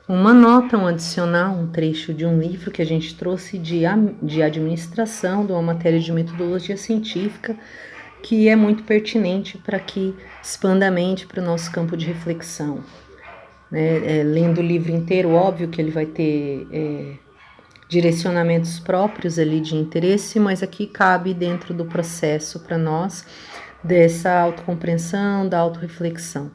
uma nota, um adicional, um trecho de um livro que a gente trouxe de administração, de uma matéria de metodologia científica, que é muito pertinente para que expanda a mente para o nosso campo de reflexão. Lendo o livro inteiro, óbvio que ele vai ter direcionamentos próprios ali de interesse, mas aqui cabe dentro do processo para nós dessa autocompreensão, da autorreflexão.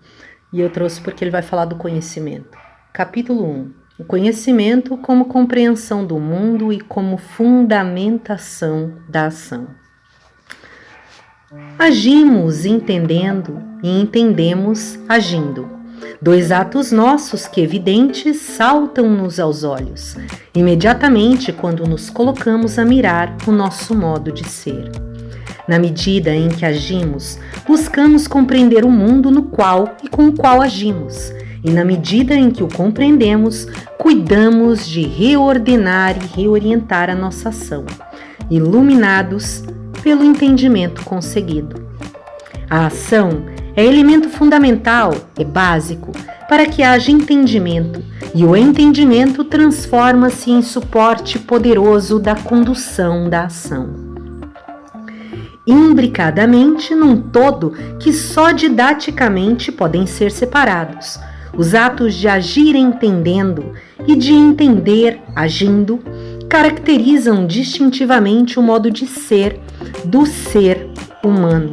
E eu trouxe porque ele vai falar do conhecimento. Capítulo 1. O conhecimento como compreensão do mundo e como fundamentação da ação. Agimos entendendo e entendemos agindo. Dois atos nossos que evidentes saltam-nos aos olhos, imediatamente quando nos colocamos a mirar o nosso modo de ser. Na medida em que agimos, buscamos compreender o mundo no qual e com o qual agimos, e na medida em que o compreendemos, cuidamos de reordenar e reorientar a nossa ação, iluminados pelo entendimento conseguido. A ação é elemento fundamental, é básico, para que haja entendimento, e o entendimento transforma-se em suporte poderoso da condução da ação. Imbricadamente num todo que só didaticamente podem ser separados, os atos de agir entendendo e de entender agindo caracterizam distintivamente o modo de ser do ser humano.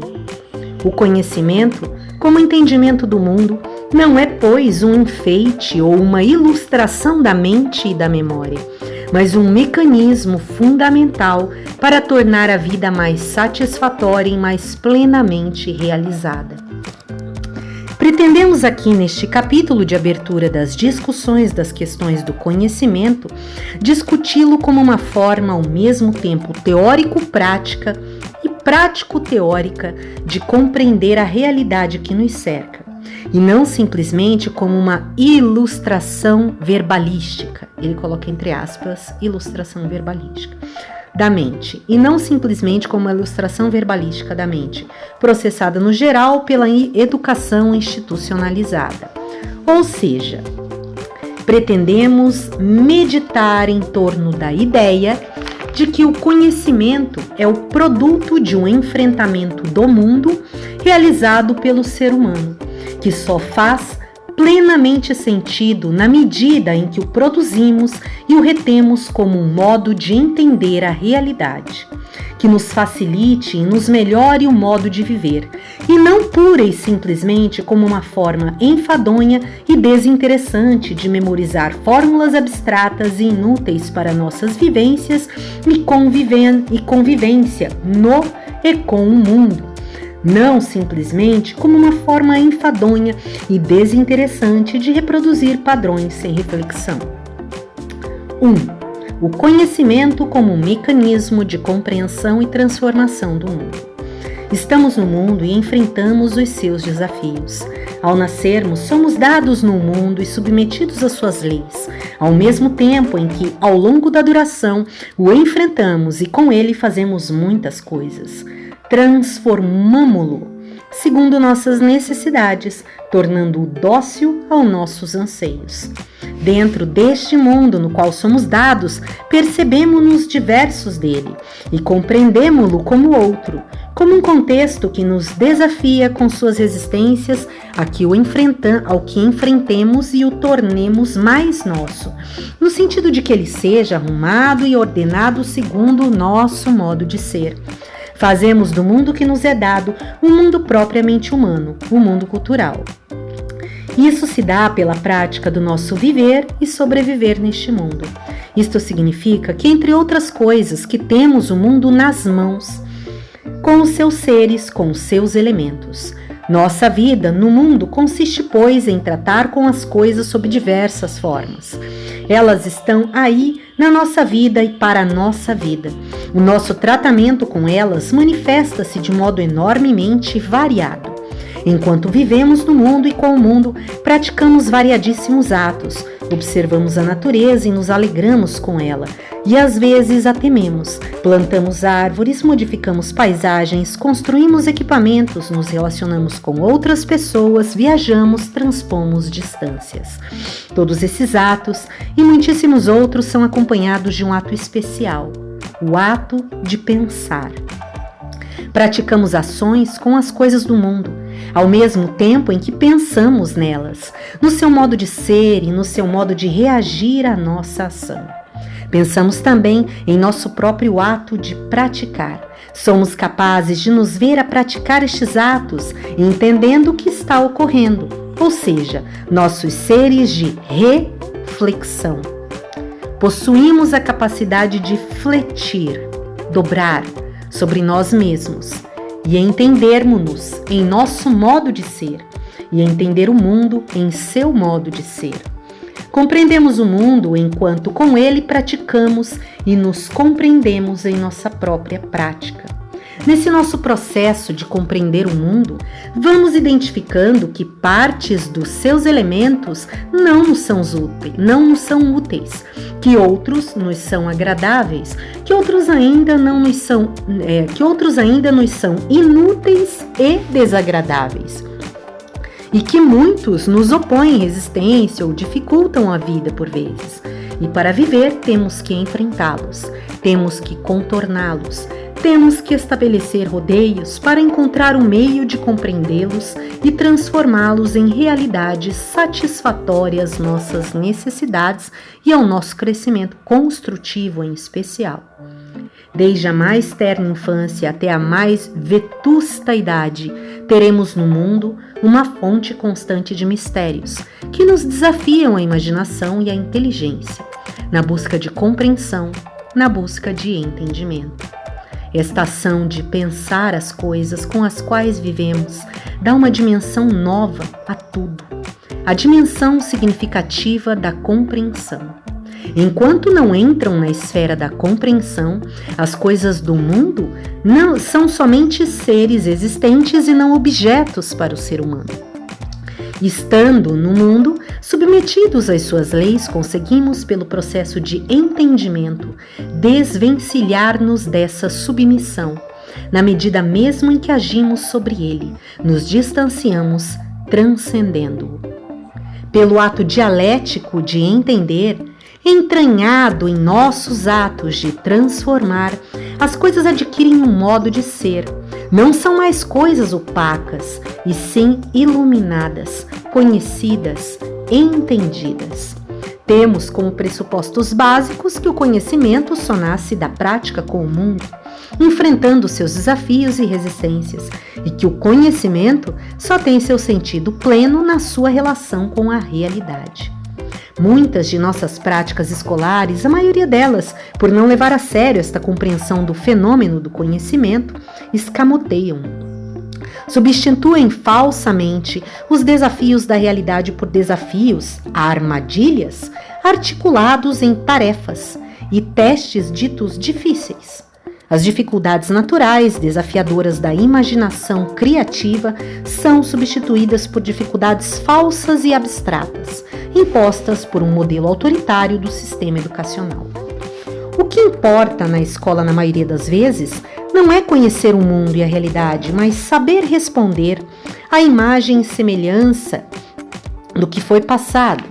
O conhecimento, como entendimento do mundo, não é, pois, um enfeite ou uma ilustração da mente e da memória, mas um mecanismo fundamental para tornar a vida mais satisfatória e mais plenamente realizada. Pretendemos aqui neste capítulo de abertura das discussões das questões do conhecimento, discuti-lo como uma forma ao mesmo tempo teórico-prática e prático-teórica de compreender a realidade que nos cerca, e não simplesmente como uma ilustração verbalística, ele coloca entre aspas, ilustração verbalística, da mente, e não simplesmente como uma ilustração verbalística da mente, processada no geral pela educação institucionalizada. Ou seja, pretendemos meditar em torno da ideia de que o conhecimento é o produto de um enfrentamento do mundo realizado pelo ser humano, que só faz plenamente sentido na medida em que o produzimos e o retemos como um modo de entender a realidade, que nos facilite e nos melhore o modo de viver, e não pura e simplesmente como uma forma enfadonha e desinteressante de memorizar fórmulas abstratas e inúteis para nossas vivências e convivência no e com o mundo. Não simplesmente como uma forma enfadonha e desinteressante de reproduzir padrões sem reflexão. 1. O conhecimento como um mecanismo de compreensão e transformação do mundo. Estamos no mundo e enfrentamos os seus desafios. Ao nascermos, somos dados no mundo e submetidos às suas leis, ao mesmo tempo em que, ao longo da duração, o enfrentamos e com ele fazemos muitas coisas. Transformamo-lo segundo nossas necessidades, tornando-o dócil aos nossos anseios. Dentro deste mundo no qual somos dados, percebemos-nos diversos dele e compreendemo-lo como outro, como um contexto que nos desafia com suas resistências ao que enfrentemos e o tornemos mais nosso, no sentido de que ele seja arrumado e ordenado segundo o nosso modo de ser. Fazemos do mundo que nos é dado um mundo propriamente humano, um mundo cultural. Isso se dá pela prática do nosso viver e sobreviver neste mundo. Isto significa que, entre outras coisas, que temos o mundo nas mãos, com os seus seres, com os seus elementos. Nossa vida no mundo consiste, pois, em tratar com as coisas sob diversas formas. Elas estão aí na nossa vida e para a nossa vida. O nosso tratamento com elas manifesta-se de modo enormemente variado. Enquanto vivemos no mundo e com o mundo, praticamos variadíssimos atos, Observamos a natureza e nos alegramos com ela, e às vezes a tememos. Plantamos árvores, modificamos paisagens, construímos equipamentos, nos relacionamos com outras pessoas, viajamos, transpomos distâncias. Todos esses atos e muitíssimos outros são acompanhados de um ato especial, o ato de pensar. Praticamos ações com as coisas do mundo, ao mesmo tempo em que pensamos nelas, no seu modo de ser e no seu modo de reagir à nossa ação. Pensamos também em nosso próprio ato de praticar. Somos capazes de nos ver a praticar estes atos, entendendo o que está ocorrendo, ou seja, nossos seres de reflexão. Possuímos a capacidade de fletir, dobrar sobre nós mesmos e entendermos-nos em nosso modo de ser e entender o mundo em seu modo de ser. Compreendemos o mundo enquanto com ele praticamos e nos compreendemos em nossa própria prática. Nesse nosso processo de compreender o mundo, vamos identificando que partes dos seus elementos não nos são úteis, que outros nos são agradáveis, que outros ainda nos são inúteis e desagradáveis. E que muitos nos opõem resistência ou dificultam a vida por vezes. E para viver temos que enfrentá-los, temos que contorná-los, temos que estabelecer rodeios para encontrar um meio de compreendê-los e transformá-los em realidades satisfatórias às nossas necessidades e ao nosso crescimento construtivo em especial. Desde a mais terna infância até a mais vetusta idade, teremos no mundo uma fonte constante de mistérios que nos desafiam a imaginação e a inteligência, na busca de compreensão, na busca de entendimento. Esta ação de pensar as coisas com as quais vivemos dá uma dimensão nova a tudo, a dimensão significativa da compreensão. Enquanto não entram na esfera da compreensão, as coisas do mundo não são somente seres existentes e não objetos para o ser humano. Estando no mundo, submetidos às suas leis, conseguimos, pelo processo de entendimento, desvencilhar-nos dessa submissão. Na medida mesmo em que agimos sobre ele, nos distanciamos, transcendendo-o. Pelo ato dialético de entender, entranhado em nossos atos de transformar, as coisas adquirem um modo de ser. Não são mais coisas opacas, e sim iluminadas, conhecidas, entendidas. Temos como pressupostos básicos que o conhecimento só nasce da prática com o mundo, enfrentando seus desafios e resistências, e que o conhecimento só tem seu sentido pleno na sua relação com a realidade. Muitas de nossas práticas escolares, a maioria delas, por não levar a sério esta compreensão do fenômeno do conhecimento, escamoteiam. Substituem falsamente os desafios da realidade por desafios, armadilhas, articulados em tarefas e testes ditos difíceis. As dificuldades naturais, desafiadoras da imaginação criativa, são substituídas por dificuldades falsas e abstratas, impostas por um modelo autoritário do sistema educacional. O que importa na escola, na maioria das vezes, não é conhecer o mundo e a realidade, mas saber responder à imagem e semelhança do que foi passado,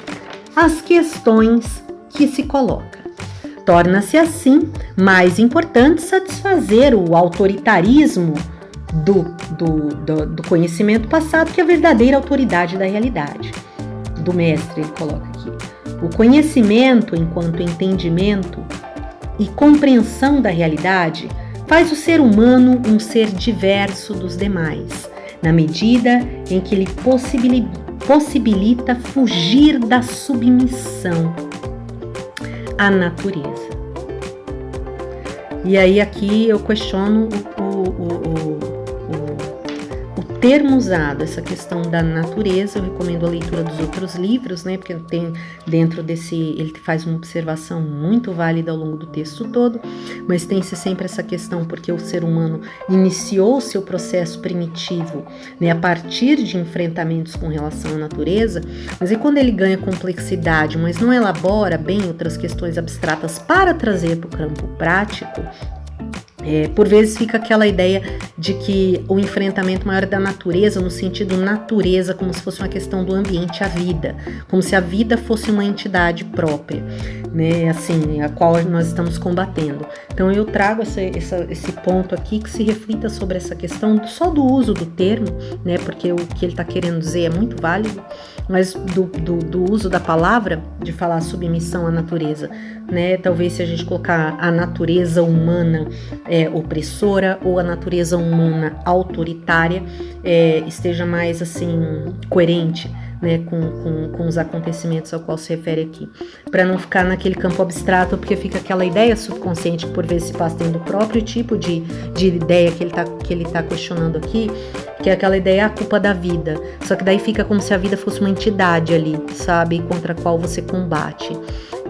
às questões que se colocam. Torna-se assim mais importante satisfazer o autoritarismo do conhecimento passado que a verdadeira autoridade da realidade. Do mestre, ele coloca aqui. O conhecimento, enquanto entendimento e compreensão da realidade, faz o ser humano um ser diverso dos demais, na medida em que ele possibilita fugir da submissão à natureza. E aí aqui eu questiono o termo usado, essa questão da natureza, eu recomendo a leitura dos outros livros, né? Porque tem dentro desse, ele faz uma observação muito válida ao longo do texto todo, mas tem-se sempre essa questão porque o ser humano iniciou o seu processo primitivo, né, a partir de enfrentamentos com relação à natureza, mas aí quando ele ganha complexidade, mas não elabora bem outras questões abstratas para trazer para o campo prático, por vezes fica aquela ideia de que o enfrentamento maior é da natureza, no sentido natureza, como se fosse uma questão do ambiente, a vida, como se a vida fosse uma entidade própria, né, assim, a qual nós estamos combatendo. Então eu trago esse ponto aqui que se reflita sobre essa questão só do uso do termo, né, porque o que ele está querendo dizer é muito válido, mas do uso da palavra, de falar submissão à natureza, né, talvez se a gente colocar a natureza humana opressora ou a natureza humana autoritária, esteja mais assim coerente, né, com os acontecimentos ao qual se refere aqui, para não ficar naquele campo abstrato, porque fica aquela ideia subconsciente que por vezes se passa dentro do próprio tipo de ideia que ele tá questionando aqui, que é aquela ideia, a culpa da vida, só que daí fica como se a vida fosse uma entidade ali, sabe, contra a qual você combate.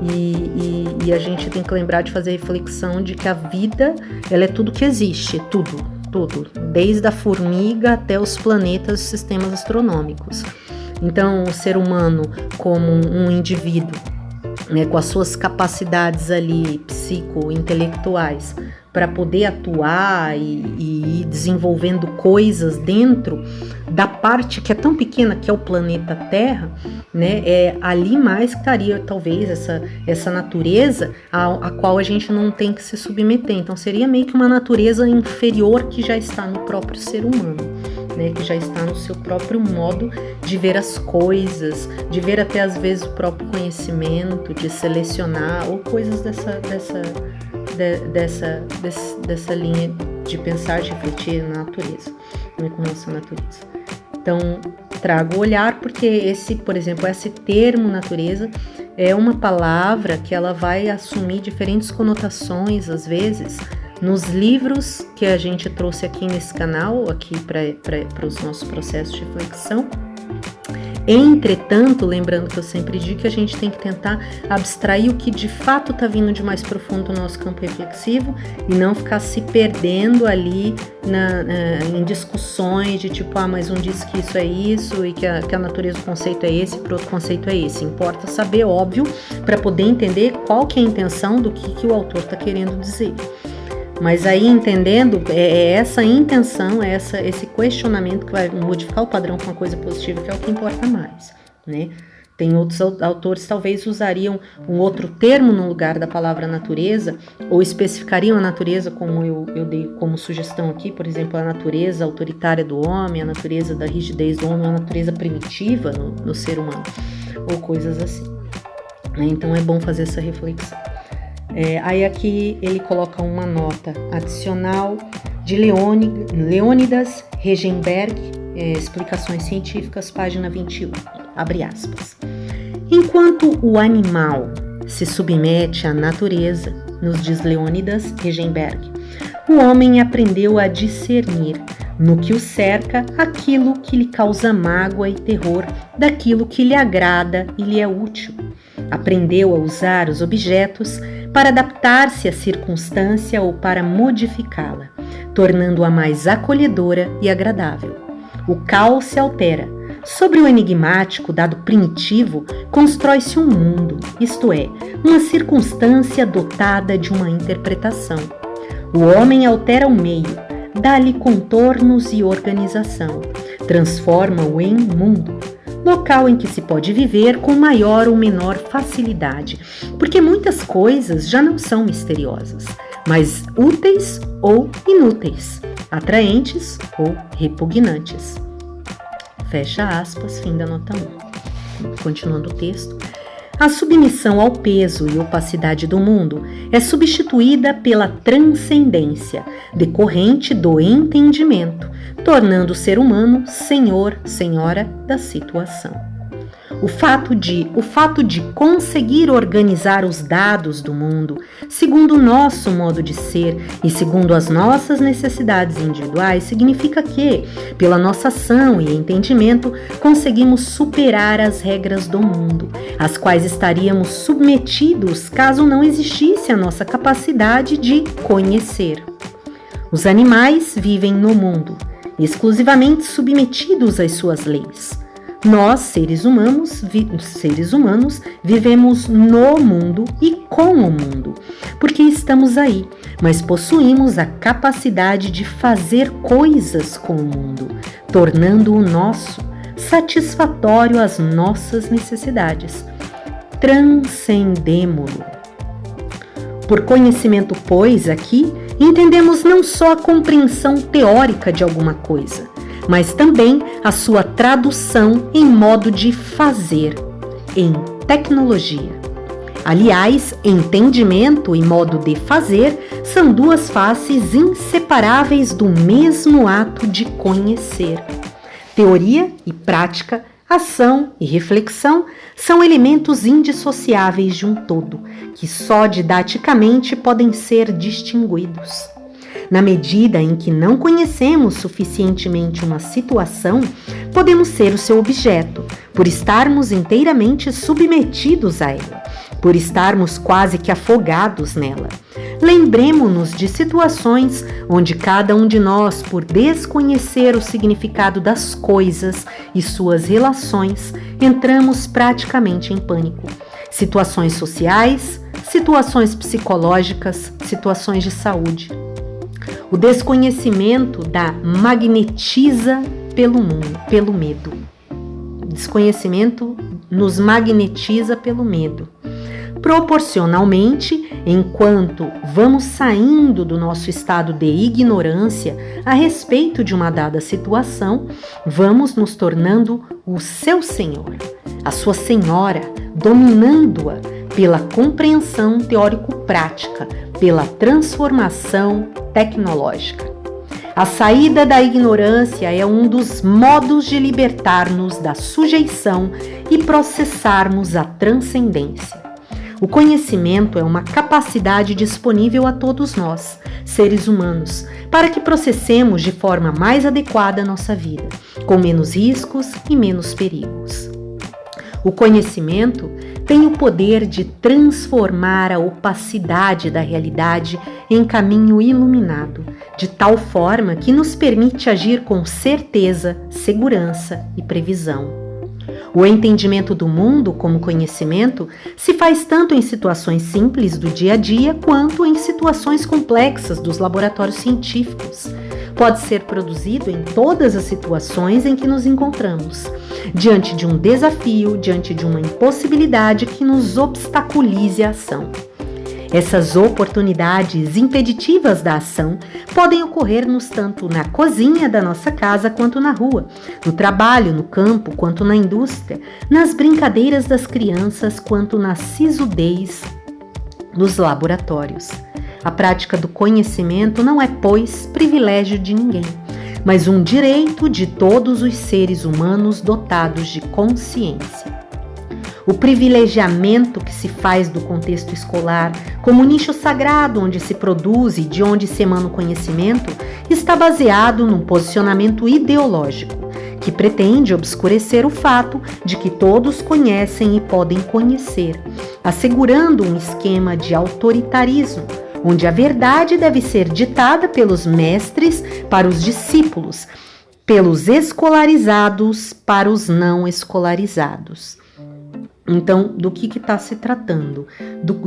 E a gente tem que lembrar de fazer reflexão de que a vida, ela é tudo que existe, tudo, desde a formiga até os planetas e sistemas astronômicos. Então, o ser humano como um indivíduo, né, com as suas capacidades ali psico-intelectuais para poder atuar e ir desenvolvendo coisas dentro da parte que é tão pequena que é o planeta Terra, né, ali mais que estaria talvez essa natureza a qual a gente não tem que se submeter. Então seria meio que uma natureza inferior que já está no próprio ser humano, né, que já está no seu próprio modo de ver as coisas, de ver até às vezes o próprio conhecimento, de selecionar ou coisas dessa linha de pensar, de refletir na natureza, né, com relação à natureza. Então, trago o olhar porque por exemplo, esse termo natureza é uma palavra que ela vai assumir diferentes conotações, às vezes, nos livros que a gente trouxe aqui nesse canal, aqui para os nossos processos de reflexão. Entretanto, lembrando que eu sempre digo que a gente tem que tentar abstrair o que de fato está vindo de mais profundo no nosso campo reflexivo e não ficar se perdendo ali em discussões de tipo, mas um diz que isso é isso e que a natureza do conceito é esse, para outro conceito é esse. Importa saber, óbvio, para poder entender qual que é a intenção do que o autor está querendo dizer. Mas aí entendendo, essa intenção, esse questionamento que vai modificar o padrão com uma coisa positiva, que é o que importa mais, né? Tem outros autores talvez usariam um outro termo no lugar da palavra natureza, ou especificariam a natureza como eu dei como sugestão aqui, por exemplo, a natureza autoritária do homem, a natureza da rigidez do homem, a natureza primitiva no ser humano, ou coisas assim, né? Então é bom fazer essa reflexão. Aí aqui ele coloca uma nota adicional de Leônidas Regenberg, Explicações Científicas, página 21, abre aspas. Enquanto o animal se submete à natureza, nos diz Leônidas Regenberg, o homem aprendeu a discernir no que o cerca aquilo que lhe causa mágoa e terror daquilo que lhe agrada e lhe é útil. Aprendeu a usar os objetos para adaptar-se à circunstância ou para modificá-la, tornando-a mais acolhedora e agradável. O caos se altera. Sobre o enigmático dado primitivo, constrói-se um mundo, isto é, uma circunstância dotada de uma interpretação. O homem altera o meio, dá-lhe contornos e organização, transforma-o em mundo, local em que se pode viver com maior ou menor facilidade, porque muitas coisas já não são misteriosas, mas úteis ou inúteis, atraentes ou repugnantes. Fecha aspas, fim da nota 1. Continuando o texto. A submissão ao peso e opacidade do mundo é substituída pela transcendência, decorrente do entendimento, tornando o ser humano senhor, senhora da situação. O fato de conseguir organizar os dados do mundo segundo o nosso modo de ser e segundo as nossas necessidades individuais significa que, pela nossa ação e entendimento, conseguimos superar as regras do mundo, às quais estaríamos submetidos caso não existisse a nossa capacidade de conhecer. Os animais vivem no mundo, exclusivamente submetidos às suas leis. Nós, seres humanos, vivemos no mundo e com o mundo, porque estamos aí, mas possuímos a capacidade de fazer coisas com o mundo, tornando-o nosso, satisfatório às nossas necessidades. Transcendemo-lo. Por conhecimento, pois, aqui, entendemos não só a compreensão teórica de alguma coisa, mas também a sua tradução em modo de fazer, em tecnologia. Aliás, entendimento e modo de fazer são duas faces inseparáveis do mesmo ato de conhecer. Teoria e prática, ação e reflexão são elementos indissociáveis de um todo, que só didaticamente podem ser distinguidos. Na medida em que não conhecemos suficientemente uma situação, podemos ser o seu objeto, por estarmos inteiramente submetidos a ela, por estarmos quase que afogados nela. Lembremo-nos de situações onde cada um de nós, por desconhecer o significado das coisas e suas relações, entramos praticamente em pânico. Situações sociais, situações psicológicas, situações de saúde. O desconhecimento magnetiza pelo medo. O desconhecimento nos magnetiza pelo medo. Proporcionalmente, enquanto vamos saindo do nosso estado de ignorância a respeito de uma dada situação, vamos nos tornando o seu senhor, a sua senhora, dominando-a pela compreensão teórico-prática, pela transformação tecnológica. A saída da ignorância é um dos modos de libertar-nos da sujeição e processarmos a transcendência. O conhecimento é uma capacidade disponível a todos nós, seres humanos, para que processemos de forma mais adequada a nossa vida, com menos riscos e menos perigos. O conhecimento tem o poder de transformar a opacidade da realidade em caminho iluminado, de tal forma que nos permite agir com certeza, segurança e previsão. O entendimento do mundo como conhecimento se faz tanto em situações simples do dia a dia quanto em situações complexas dos laboratórios científicos. Pode ser produzido em todas as situações em que nos encontramos, diante de um desafio, diante de uma impossibilidade que nos obstaculize a ação. Essas oportunidades impeditivas da ação podem ocorrer-nos tanto na cozinha da nossa casa quanto na rua, no trabalho, no campo quanto na indústria, nas brincadeiras das crianças quanto na sisudez dos laboratórios. A prática do conhecimento não é, pois, privilégio de ninguém, mas um direito de todos os seres humanos dotados de consciência. O privilegiamento que se faz do contexto escolar como nicho sagrado onde se produz e de onde se emana o conhecimento está baseado num posicionamento ideológico que pretende obscurecer o fato de que todos conhecem e podem conhecer, assegurando um esquema de autoritarismo, onde a verdade deve ser ditada pelos mestres para os discípulos, pelos escolarizados para os não escolarizados. Então, do que está se tratando?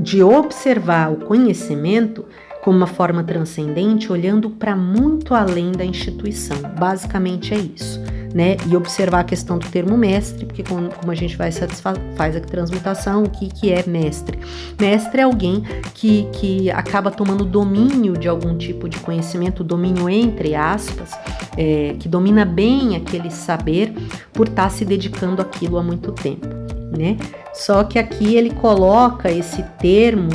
De observar o conhecimento como uma forma transcendente, olhando para muito além da instituição. Basicamente é isso, né? E observar a questão do termo mestre, porque como a gente faz a transmutação, o que é mestre? Mestre é alguém que acaba tomando domínio de algum tipo de conhecimento, domínio entre aspas, que domina bem aquele saber por estar se dedicando àquilo há muito tempo, né? Só que aqui ele coloca esse termo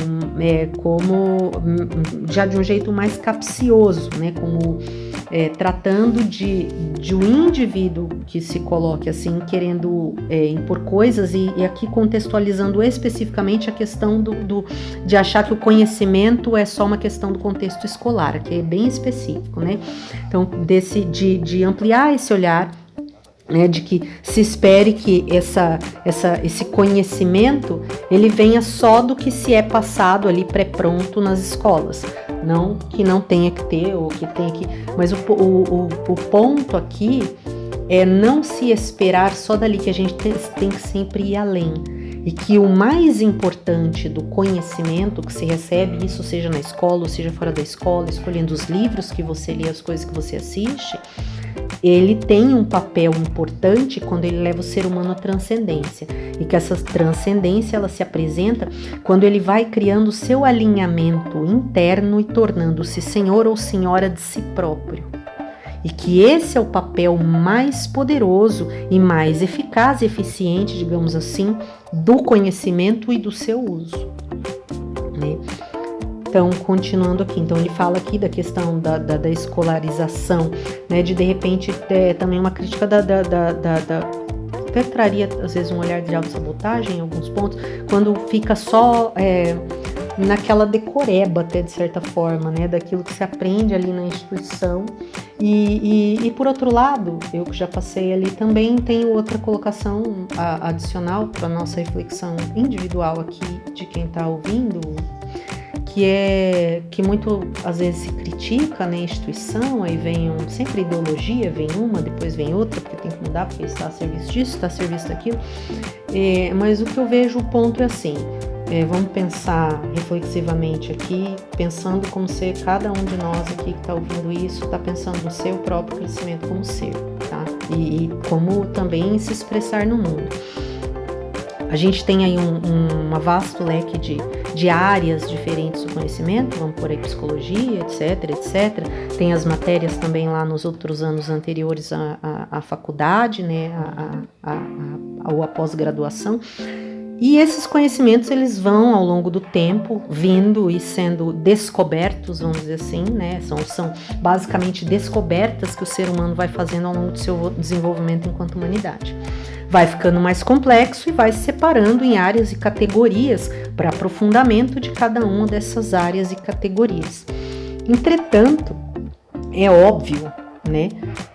como já de um jeito mais capcioso, né? Como tratando de um indivíduo que se coloque assim, querendo impor coisas, e aqui contextualizando especificamente a questão de achar que o conhecimento é só uma questão do contexto escolar, que é bem específico, né? Então, de ampliar esse olhar, né, de que se espere que esse conhecimento ele venha só do que se é passado ali pré-pronto nas escolas, não que não tenha que ter ou que tenha que, mas o ponto aqui é não se esperar só dali, que a gente tem que sempre ir além, e que o mais importante do conhecimento que se recebe, isso seja na escola ou seja fora da escola, escolhendo os livros que você lê, as coisas que você assiste, ele tem um papel importante quando ele leva o ser humano à transcendência, e que essa transcendência ela se apresenta quando ele vai criando o seu alinhamento interno e tornando-se senhor ou senhora de si próprio, e que esse é o papel mais poderoso e mais eficaz e eficiente, digamos assim, do conhecimento e do seu uso, né? Então, continuando aqui, então ele fala aqui da questão da escolarização, né, de repente também uma crítica até traria às vezes um olhar de autossabotagem em alguns pontos, quando fica só naquela decoreba até de certa forma, né, daquilo que se aprende ali na instituição, e por outro lado, eu que já passei ali também tenho outra colocação adicional para nossa reflexão individual aqui de quem está ouvindo, que muito às vezes se critica, né, a instituição, aí vem sempre ideologia, vem uma, depois vem outra, porque tem que mudar, porque está a serviço disso, está a serviço daquilo, mas o que eu vejo, o ponto é assim, vamos pensar reflexivamente aqui, pensando como se cada um de nós aqui que está ouvindo isso, está pensando no seu próprio crescimento como ser, tá? E como também se expressar no mundo. A gente tem aí um vasto leque de áreas diferentes do conhecimento, vamos por aí psicologia, etc. Tem as matérias também lá nos outros anos anteriores à faculdade, né, ou à pós-graduação. E esses conhecimentos, eles vão ao longo do tempo vindo e sendo descobertos, vamos dizer assim, né? São basicamente descobertas que o ser humano vai fazendo ao longo do seu desenvolvimento enquanto humanidade. Vai ficando mais complexo e vai se separando em áreas e categorias para aprofundamento de cada uma dessas áreas e categorias. Entretanto, é óbvio, né,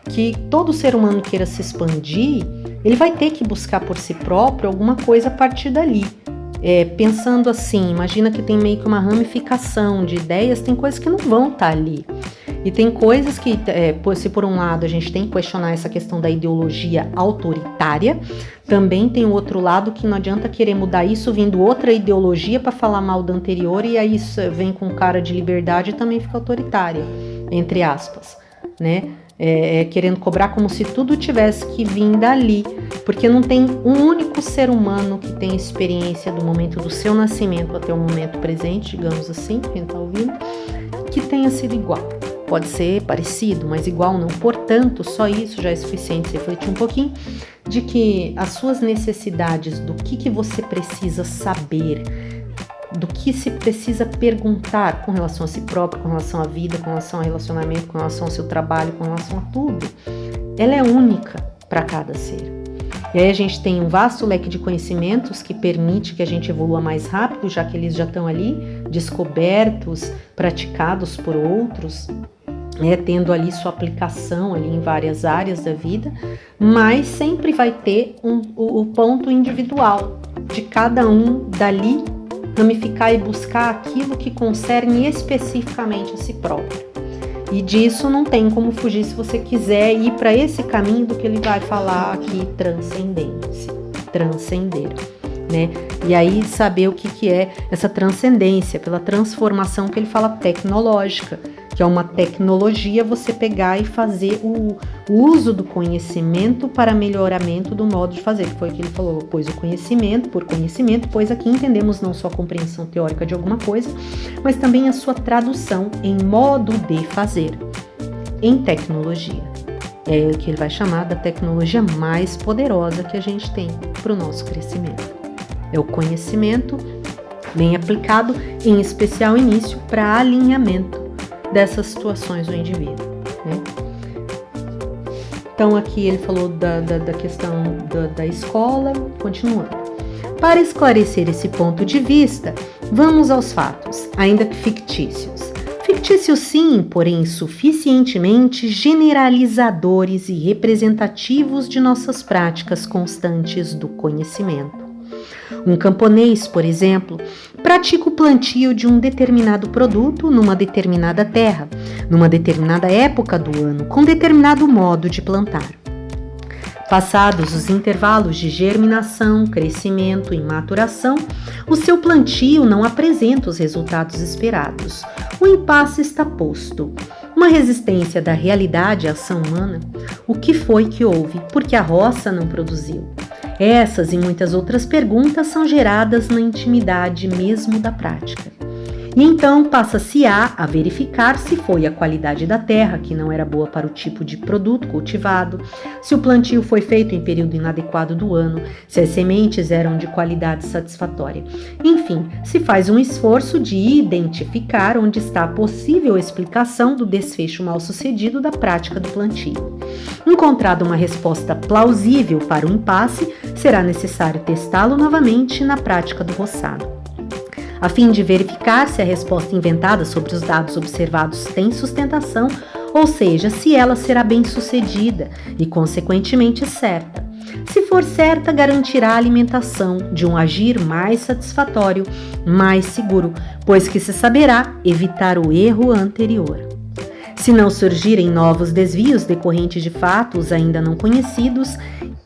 que todo ser humano queira se expandir, ele vai ter que buscar por si próprio alguma coisa a partir dali. Pensando assim, imagina que tem meio que uma ramificação de ideias, tem coisas que não vão estar ali. E tem coisas que, se por um lado a gente tem que questionar essa questão da ideologia autoritária, também tem o outro lado que não adianta querer mudar isso vindo outra ideologia para falar mal da anterior, e aí isso vem com cara de liberdade e também fica autoritária, entre aspas, né? Querendo cobrar como se tudo tivesse que vir dali, porque não tem um único ser humano que tem experiência do momento do seu nascimento até o momento presente, digamos assim, quem está ouvindo, que tenha sido igual. Pode ser parecido, mas igual não. Portanto, só isso já é suficiente refletir um pouquinho de que as suas necessidades, do que você precisa saber, do que se precisa perguntar com relação a si próprio, com relação à vida, com relação ao relacionamento, com relação ao seu trabalho, com relação a tudo, ela é única para cada ser. E aí a gente tem um vasto leque de conhecimentos que permite que a gente evolua mais rápido, já que eles já estão ali descobertos, praticados por outros, tendo ali sua aplicação ali em várias áreas da vida, mas sempre vai ter o ponto individual de cada um dali ramificar e buscar aquilo que concerne especificamente a si próprio. E disso não tem como fugir se você quiser ir para esse caminho do que ele vai falar aqui, transcendência, transcender, né? E aí saber o que é essa transcendência, pela transformação que ele fala tecnológica, que é uma tecnologia você pegar e fazer o uso do conhecimento para melhoramento do modo de fazer, que foi o que ele falou, pois o conhecimento, por conhecimento, pois aqui entendemos não só a compreensão teórica de alguma coisa, mas também a sua tradução em modo de fazer, em tecnologia. É o que ele vai chamar da tecnologia mais poderosa que a gente tem para o nosso crescimento. É o conhecimento bem aplicado, em especial início para alinhamento dessas situações do indivíduo, né? Então aqui ele falou da questão da escola, continuando. Para esclarecer esse ponto de vista, vamos aos fatos, ainda que fictícios. Fictícios sim, porém suficientemente generalizadores e representativos de nossas práticas constantes do conhecimento. Um camponês, por exemplo, pratica o plantio de um determinado produto numa determinada terra, numa determinada época do ano, com determinado modo de plantar. Passados os intervalos de germinação, crescimento e maturação, o seu plantio não apresenta os resultados esperados. O impasse está posto. Uma resistência da realidade à ação humana. O que foi que houve? Porque a roça não produziu? Essas e muitas outras perguntas são geradas na intimidade mesmo da prática. E então passa-se a verificar se foi a qualidade da terra, que não era boa para o tipo de produto cultivado, se o plantio foi feito em período inadequado do ano, se as sementes eram de qualidade satisfatória. Enfim, se faz um esforço de identificar onde está a possível explicação do desfecho mal-sucedido da prática do plantio. Encontrada uma resposta plausível para o impasse, será necessário testá-lo novamente na prática do roçado, a fim de verificar se a resposta inventada sobre os dados observados tem sustentação, ou seja, se ela será bem-sucedida e, consequentemente, certa. Se for certa, garantirá a alimentação de um agir mais satisfatório, mais seguro, pois que se saberá evitar o erro anterior. Se não surgirem novos desvios decorrentes de fatos ainda não conhecidos,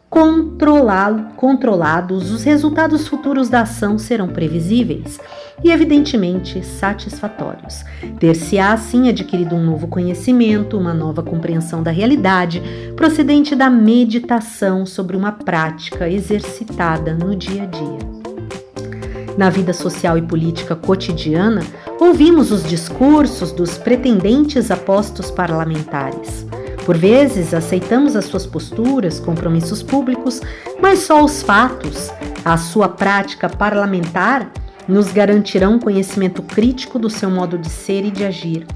controlados, os resultados futuros da ação serão previsíveis e, evidentemente, satisfatórios. Ter-se-á, assim, adquirido um novo conhecimento, uma nova compreensão da realidade, procedente da meditação sobre uma prática exercitada no dia a dia. Na vida social e política cotidiana, ouvimos os discursos dos pretendentes a postos parlamentares. Por vezes, aceitamos as suas posturas, compromissos públicos, mas só os fatos, a sua prática parlamentar, nos garantirão conhecimento crítico do seu modo de ser e de agir.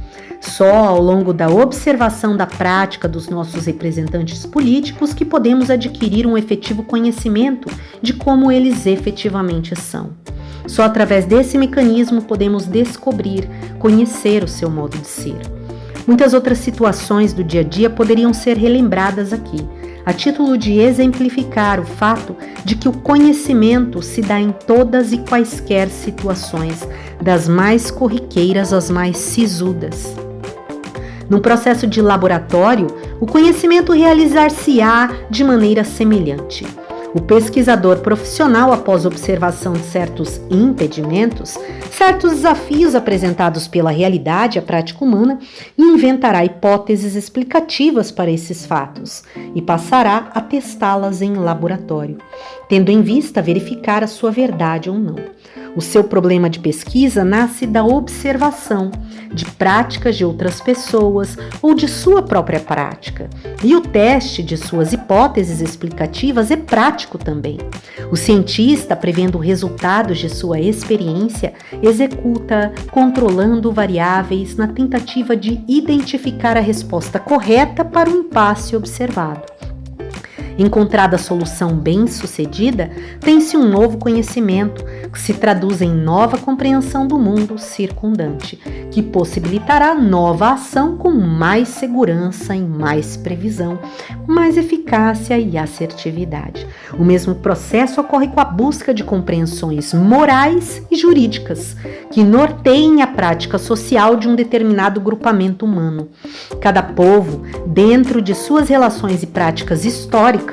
Só ao longo da observação da prática dos nossos representantes políticos que podemos adquirir um efetivo conhecimento de como eles efetivamente são. Só através desse mecanismo podemos descobrir, conhecer o seu modo de ser. Muitas outras situações do dia a dia poderiam ser relembradas aqui, a título de exemplificar o fato de que o conhecimento se dá em todas e quaisquer situações, das mais corriqueiras às mais sisudas. Num processo de laboratório, o conhecimento realizar-se-á de maneira semelhante. O pesquisador profissional, após observação de certos impedimentos, certos desafios apresentados pela realidade, a prática humana, inventará hipóteses explicativas para esses fatos e passará a testá-las em laboratório, tendo em vista verificar a sua verdade ou não. O seu problema de pesquisa nasce da observação de práticas de outras pessoas ou de sua própria prática, e o teste de suas hipóteses explicativas é prático também. O cientista, prevendo resultados de sua experiência, executa controlando variáveis na tentativa de identificar a resposta correta para o impasse observado. Encontrada a solução bem-sucedida, tem-se um novo conhecimento que se traduz em nova compreensão do mundo circundante, que possibilitará nova ação com mais segurança e mais previsão, mais eficácia e assertividade. O mesmo processo ocorre com a busca de compreensões morais e jurídicas, que norteiem a prática social de um determinado grupamento humano. Cada povo, dentro de suas relações e práticas históricas,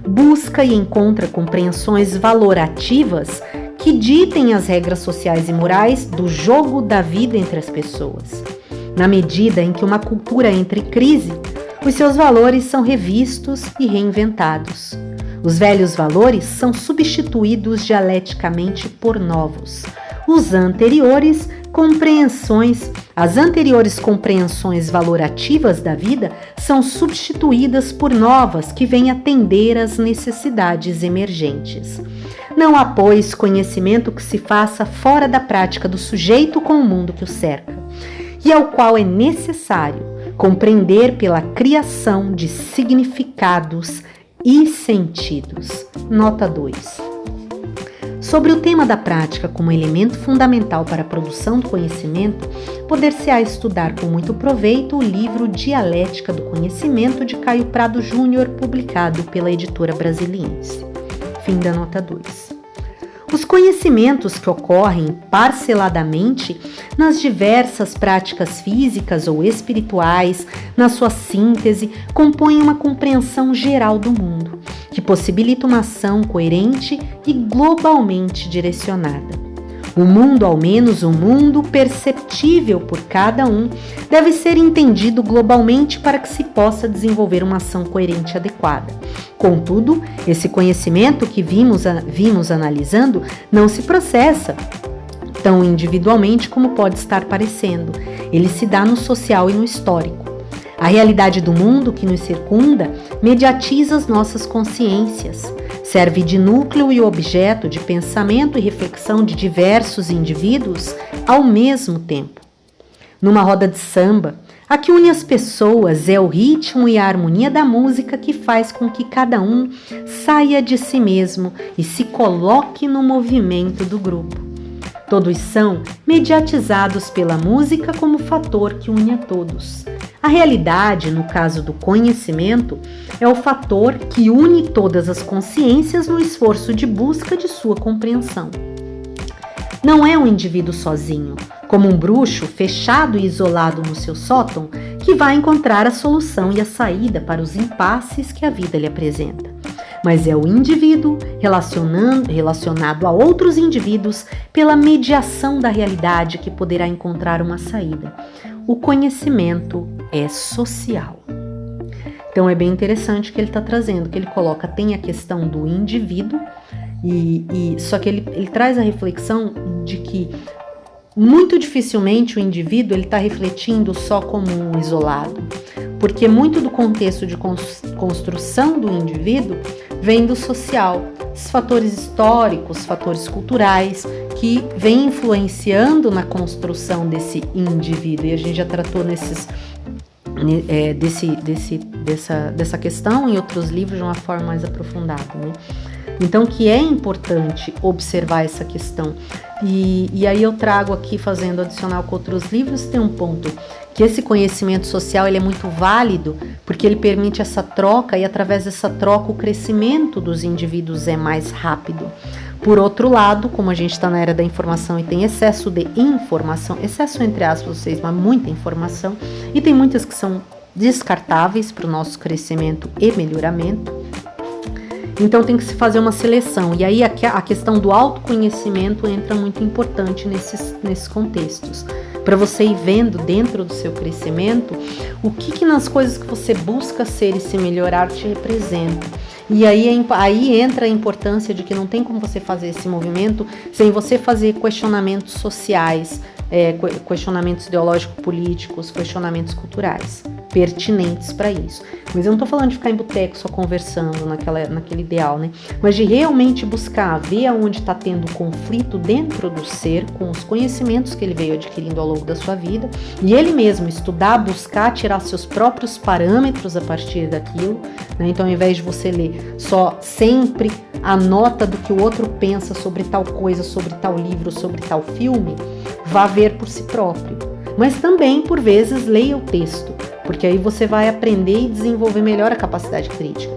busca e encontra compreensões valorativas que ditem as regras sociais e morais do jogo da vida entre as pessoas. Na medida em que uma cultura entra em crise, os seus valores são revistos e reinventados. Os velhos valores são substituídos dialeticamente por novos. As anteriores compreensões valorativas da vida são substituídas por novas que vêm atender às necessidades emergentes. Não há, pois, conhecimento que se faça fora da prática do sujeito com o mundo que o cerca, e ao qual é necessário compreender pela criação de significados e sentidos. Nota 2. Sobre o tema da prática como elemento fundamental para a produção do conhecimento, poder-se-á estudar com muito proveito o livro Dialética do Conhecimento de Caio Prado Júnior, publicado pela editora Brasiliense. Fim da nota 2. Os conhecimentos que ocorrem parceladamente nas diversas práticas físicas ou espirituais, na sua síntese, compõem uma compreensão geral do mundo, que possibilita uma ação coerente e globalmente direcionada. O mundo, ao menos o mundo perceptível por cada um, deve ser entendido globalmente para que se possa desenvolver uma ação coerente e adequada. Contudo, esse conhecimento que vimos analisando não se processa tão individualmente como pode estar parecendo. Ele se dá no social e no histórico. A realidade do mundo que nos circunda mediatiza as nossas consciências, serve de núcleo e objeto de pensamento e reflexão de diversos indivíduos ao mesmo tempo. Numa roda de samba, a que une as pessoas é o ritmo e a harmonia da música que faz com que cada um saia de si mesmo e se coloque no movimento do grupo. Todos são mediatizados pela música como fator que une a todos. A realidade, no caso do conhecimento, é o fator que une todas as consciências no esforço de busca de sua compreensão. Não é um indivíduo sozinho, como um bruxo fechado e isolado no seu sótão, que vai encontrar a solução e a saída para os impasses que a vida lhe apresenta. Mas é o indivíduo relacionado a outros indivíduos pela mediação da realidade que poderá encontrar uma saída. O conhecimento é social. Então é bem interessante que ele está trazendo, que ele coloca, tem a questão do indivíduo, só que ele traz a reflexão de que muito dificilmente o indivíduo está refletindo só como um isolado, porque muito do contexto de construção do indivíduo vem do social, esses fatores históricos, fatores culturais que vêm influenciando na construção desse indivíduo, e a gente já tratou dessa questão em outros livros de uma forma mais aprofundada, né? Então, que é importante observar essa questão. E aí eu trago aqui, fazendo adicional com outros livros, tem um ponto que esse conhecimento social ele é muito válido porque ele permite essa troca e através dessa troca o crescimento dos indivíduos é mais rápido. Por outro lado, como a gente está na era da informação e tem excesso de informação, excesso entre aspas, mas muita informação, e tem muitas que são descartáveis para o nosso crescimento e melhoramento, então tem que se fazer uma seleção. E aí a questão do autoconhecimento entra muito importante nesses contextos. Para você ir vendo dentro do seu crescimento o que nas coisas que você busca ser e se melhorar te representa. E aí entra a importância de que não tem como você fazer esse movimento sem você fazer questionamentos sociais, questionamentos ideológico-políticos, questionamentos culturais pertinentes para isso. Mas eu não estou falando de ficar em boteco só conversando naquele ideal, né? Mas de realmente buscar ver aonde está tendo conflito dentro do ser com os conhecimentos que ele veio adquirindo ao longo da sua vida e ele mesmo estudar, buscar, tirar seus próprios parâmetros a partir daquilo, né? Então, ao invés de você ler só sempre a nota do que o outro pensa sobre tal coisa, sobre tal livro, sobre tal filme, vá ver por si próprio. Mas também, por vezes, leia o texto, porque aí você vai aprender e desenvolver melhor a capacidade crítica.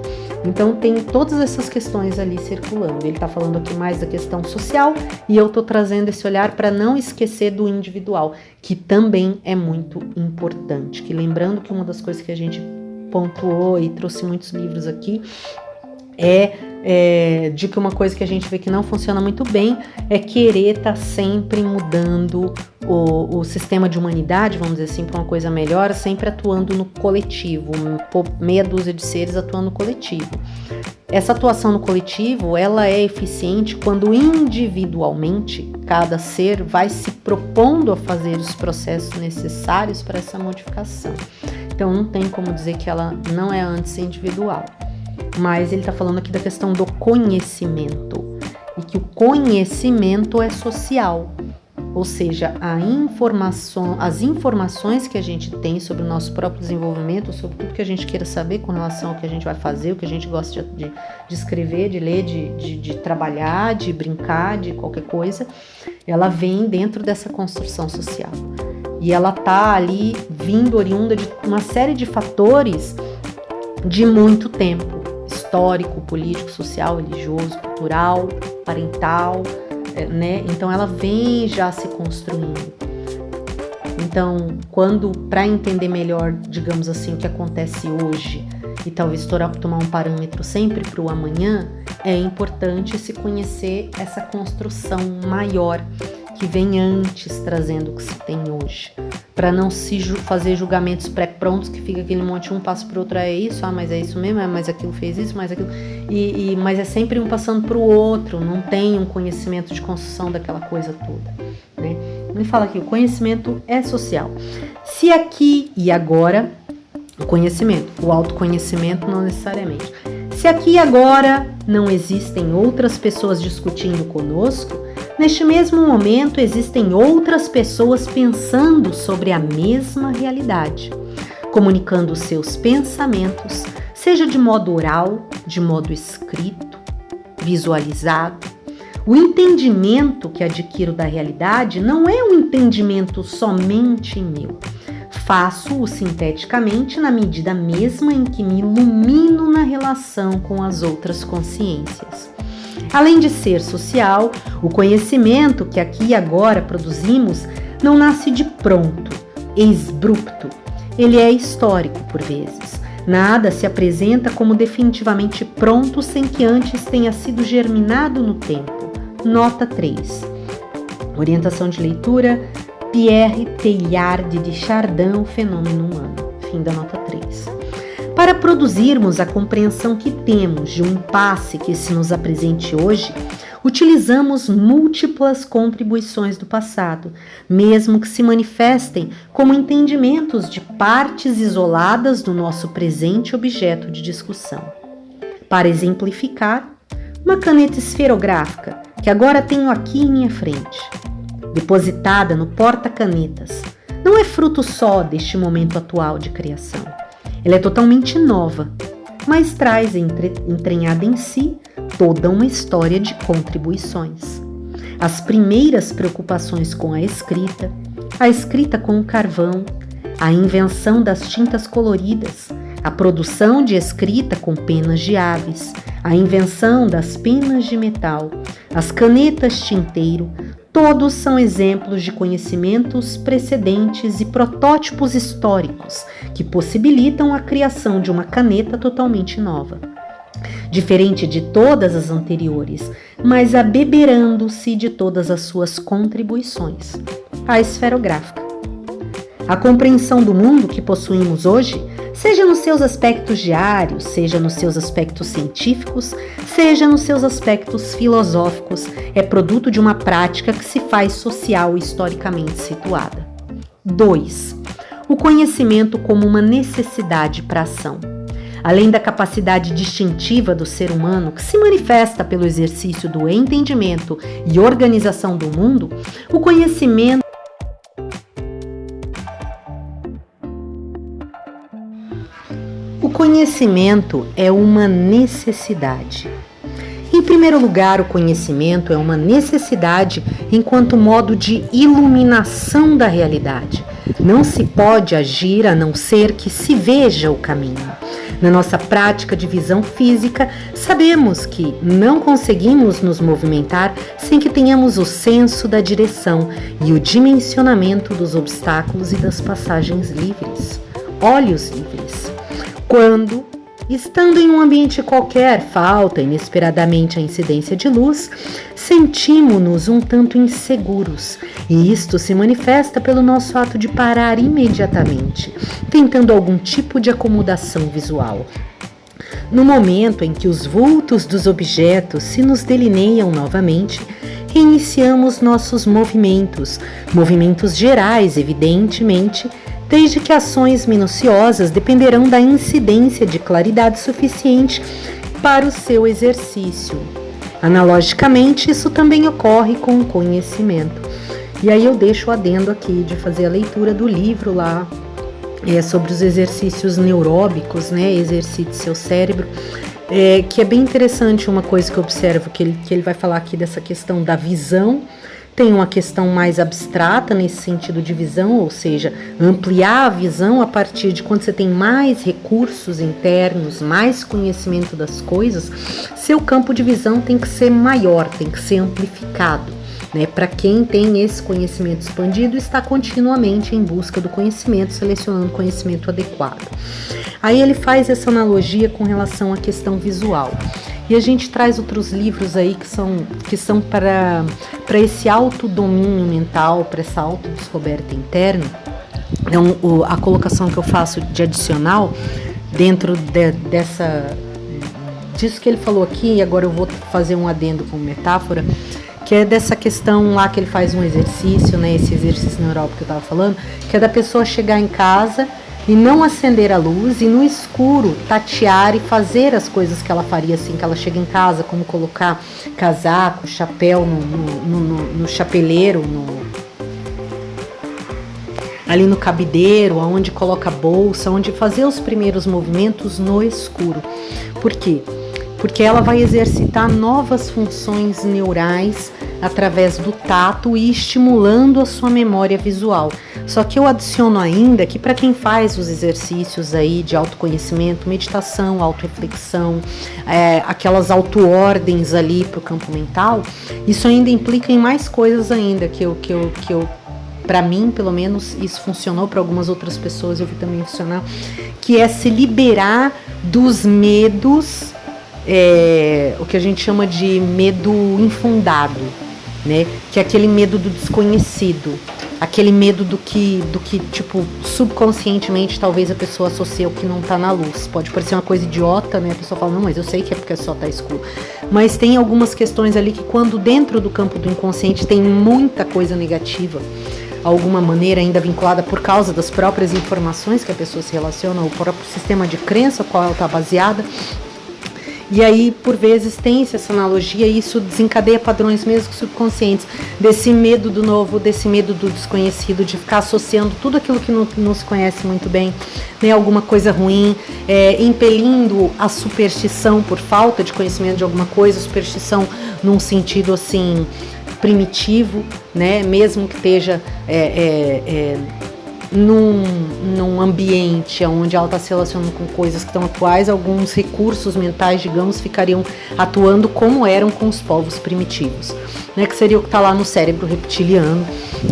Então tem todas essas questões ali circulando. Ele está falando aqui mais da questão social e eu estou trazendo esse olhar para não esquecer do individual, que também é muito importante. Que lembrando que uma das coisas que a gente pontuou e trouxe muitos livros aqui de que uma coisa que a gente vê que não funciona muito bem é querer estar sempre mudando o sistema de humanidade, vamos dizer assim, para uma coisa melhor, sempre atuando no coletivo, meia dúzia de seres atuando no coletivo. Essa atuação no coletivo, ela é eficiente quando individualmente cada ser vai se propondo a fazer os processos necessários para essa modificação. Então não tem como dizer que ela não é antes individual. Mas ele está falando aqui da questão do conhecimento e que o conhecimento é social. ou seja, as informações que a gente tem sobre o nosso próprio desenvolvimento, sobre tudo que a gente queira saber com relação ao que a gente vai fazer, o que a gente gosta de escrever, de ler, de trabalhar, de brincar, de qualquer coisa, ela vem dentro dessa construção social. E ela está ali vindo oriunda de uma série de fatores de muito tempo, histórico, político, social, religioso, cultural, parental, né? Então ela vem já se construindo. Então, para entender melhor, digamos assim, o que acontece hoje e talvez tomar um parâmetro sempre para o amanhã, é importante se conhecer essa construção maior que vem antes, trazendo o que se tem hoje, para não se fazer julgamentos pré-prontos que fica aquele monte, um passa para o outro, é isso, mas é isso mesmo, mas aquilo fez isso, mas aquilo, mas é sempre um passando para o outro, não tem um conhecimento de construção daquela coisa toda, né? Ele fala aqui, o conhecimento é social. Se aqui e agora, o conhecimento, o autoconhecimento não necessariamente, se aqui e agora não existem outras pessoas discutindo conosco, neste mesmo momento existem outras pessoas pensando sobre a mesma realidade, comunicando seus pensamentos, seja de modo oral, de modo escrito, visualizado. O entendimento que adquiro da realidade não é um entendimento somente meu. Faço-o sinteticamente na medida mesma em que me ilumino na relação com as outras consciências. Além de ser social, o conhecimento que aqui e agora produzimos não nasce de pronto, exbrupto. Ele é histórico por vezes. Nada se apresenta como definitivamente pronto sem que antes tenha sido germinado no tempo. Nota 3. Orientação de leitura, Pierre Teilhard de Chardin, O Fenômeno Humano. Fim da nota 3. Para produzirmos a compreensão que temos de um impasse que se nos apresente hoje, utilizamos múltiplas contribuições do passado, mesmo que se manifestem como entendimentos de partes isoladas do nosso presente objeto de discussão. Para exemplificar, uma caneta esferográfica, que agora tenho aqui em minha frente, depositada no porta-canetas, não é fruto só deste momento atual de criação. Ela é totalmente nova, mas traz entranhada em si toda uma história de contribuições. As primeiras preocupações com a escrita com o carvão, a invenção das tintas coloridas, a produção de escrita com penas de aves, a invenção das penas de metal, as canetas tinteiro, todos são exemplos de conhecimentos precedentes e protótipos históricos que possibilitam a criação de uma caneta totalmente nova. Diferente de todas as anteriores, mas abeberando-se de todas as suas contribuições. A esferográfica. A compreensão do mundo que possuímos hoje, seja nos seus aspectos diários, seja nos seus aspectos científicos, seja nos seus aspectos filosóficos, é produto de uma prática que se faz social e historicamente situada. 2. O conhecimento como uma necessidade para a ação. Além da capacidade distintiva do ser humano, que se manifesta pelo exercício do entendimento e organização do mundo, o conhecimento é uma necessidade. Em primeiro lugar, o conhecimento é uma necessidade enquanto modo de iluminação da realidade. Não se pode agir a não ser que se veja o caminho. Na nossa prática de visão física, sabemos que não conseguimos nos movimentar sem que tenhamos o senso da direção e o dimensionamento dos obstáculos e das passagens livres, olhos livres. Quando, estando em um ambiente qualquer, falta inesperadamente a incidência de luz, sentimos-nos um tanto inseguros, e isto se manifesta pelo nosso ato de parar imediatamente, tentando algum tipo de acomodação visual. No momento em que os vultos dos objetos se nos delineiam novamente, reiniciamos nossos movimentos gerais, evidentemente, desde que ações minuciosas dependerão da incidência de claridade suficiente para o seu exercício. Analogicamente, isso também ocorre com o conhecimento. E aí eu deixo o adendo aqui de fazer a leitura do livro lá, sobre os exercícios neuróbicos, né? Exercite seu cérebro, que é bem interessante. Uma coisa que eu observo, que ele vai falar aqui dessa questão da visão. Tem uma questão mais abstrata nesse sentido de visão, ou seja, ampliar a visão a partir de quando você tem mais recursos internos, mais conhecimento das coisas, seu campo de visão tem que ser maior, tem que ser amplificado. Né, para quem tem esse conhecimento expandido, está continuamente em busca do conhecimento, selecionando o conhecimento adequado. Aí ele faz essa analogia com relação à questão visual. E a gente traz outros livros aí que são para esse autodomínio mental, para essa autodescoberta interna. Então, a colocação que eu faço de adicional, dentro disso que ele falou aqui, e agora eu vou fazer um adendo com metáfora, que é dessa questão lá que ele faz um exercício, né, esse exercício neuróbico que eu estava falando, que é da pessoa chegar em casa e não acender a luz e no escuro tatear e fazer as coisas que ela faria assim que ela chega em casa, como colocar casaco, chapéu no chapeleiro, ali no cabideiro, onde coloca a bolsa, onde fazer os primeiros movimentos no escuro. Por quê? Porque ela vai exercitar novas funções neurais através do tato e estimulando a sua memória visual. Só que eu adiciono ainda que para quem faz os exercícios aí de autoconhecimento, meditação, autorreflexão, aquelas autoordens ali para o campo mental, isso ainda implica em mais coisas ainda que eu para mim, pelo menos, isso funcionou, para algumas outras pessoas eu vi também funcionar, que é se liberar dos medos, o que a gente chama de medo infundado, né? Que é aquele medo do desconhecido, aquele medo do que tipo, subconscientemente talvez a pessoa associe o que não tá na luz. Pode parecer uma coisa idiota, né? A pessoa fala, não, mas eu sei que é porque só tá escuro. Mas tem algumas questões ali que quando dentro do campo do inconsciente tem muita coisa negativa, alguma maneira ainda vinculada por causa das próprias informações que a pessoa se relaciona, o próprio sistema de crença qual ela está baseada. E aí, por vezes, tem-se essa analogia e isso desencadeia padrões mesmo subconscientes, desse medo do novo, desse medo do desconhecido, de ficar associando tudo aquilo que não se conhece muito bem, né, alguma coisa ruim, impelindo a superstição por falta de conhecimento de alguma coisa, superstição num sentido assim primitivo, né, mesmo que esteja num ambiente onde ela está se relacionando com coisas que estão atuais, alguns recursos mentais, digamos, ficariam atuando como eram com os povos primitivos, né, que seria o que está lá no cérebro reptiliano.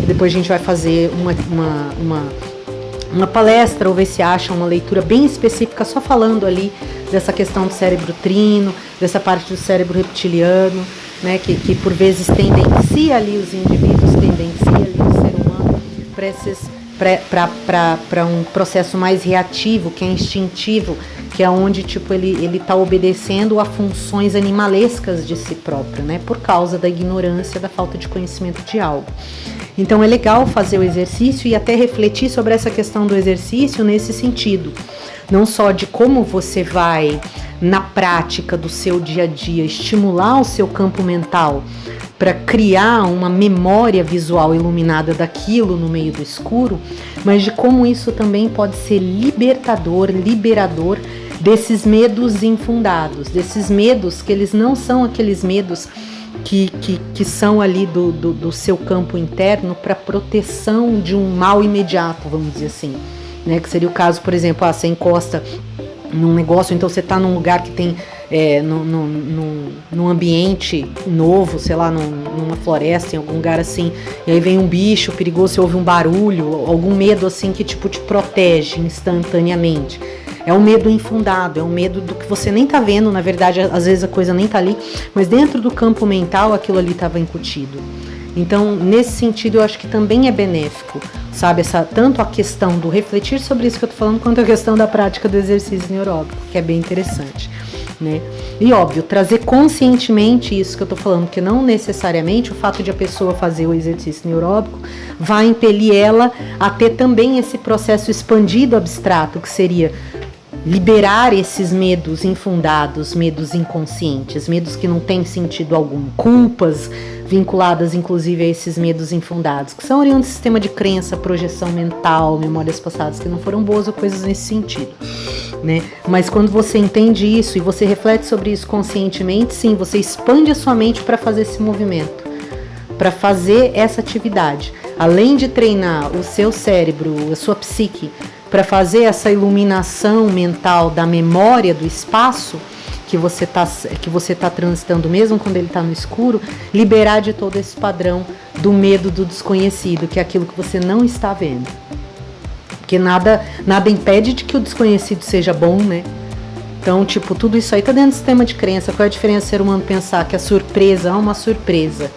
Depois a gente vai fazer uma palestra ou ver se acha uma leitura bem específica só falando ali dessa questão do cérebro trino, dessa parte do cérebro reptiliano, né, que por vezes tendencia ali os indivíduos, tendencia ali o ser humano para um processo mais reativo, que é instintivo, que é onde tipo, ele está obedecendo a funções animalescas de si próprio, né, por causa da ignorância, da falta de conhecimento de algo. Então é legal fazer o exercício e até refletir sobre essa questão do exercício nesse sentido, não só de como você vai, na prática do seu dia a dia, estimular o seu campo mental para criar uma memória visual iluminada daquilo no meio do escuro, mas de como isso também pode ser libertador, liberador desses medos infundados, desses medos que eles não são aqueles medos que são ali do seu campo interno para proteção de um mal imediato, vamos dizer assim, né? Que seria o caso, por exemplo, você encosta num negócio, então você está num lugar que tem num ambiente novo, sei lá, numa floresta, em algum lugar assim, e aí vem um bicho perigoso, você ouve um barulho, algum medo assim que tipo te protege instantaneamente. É um medo infundado, é um medo do que você nem tá vendo, na verdade, às vezes a coisa nem tá ali, mas dentro do campo mental aquilo ali estava incutido. Então, nesse sentido, eu acho que também é benéfico, sabe, tanto a questão do refletir sobre isso que eu tô falando, quanto a questão da prática do exercício neuróbico, que é bem interessante, né? E óbvio, trazer conscientemente isso que eu tô falando, que não necessariamente o fato de a pessoa fazer o exercício neuróbico vai impelir ela a ter também esse processo expandido abstrato, que seria liberar esses medos infundados, medos inconscientes, medos que não têm sentido algum, culpas, vinculadas inclusive a esses medos infundados, que são oriundos do sistema de crença, projeção mental, memórias passadas que não foram boas ou coisas nesse sentido, né? Mas quando você entende isso e você reflete sobre isso conscientemente, sim, você expande a sua mente para fazer esse movimento, para fazer essa atividade. Além de treinar o seu cérebro, a sua psique, para fazer essa iluminação mental da memória do espaço que você tá transitando, mesmo quando ele está no escuro, liberar de todo esse padrão do medo do desconhecido, que é aquilo que você não está vendo. Porque nada impede de que o desconhecido seja bom, né? Então, tipo, tudo isso aí tá dentro do sistema de crença. Qual é a diferença do ser humano pensar que a surpresa é uma surpresa?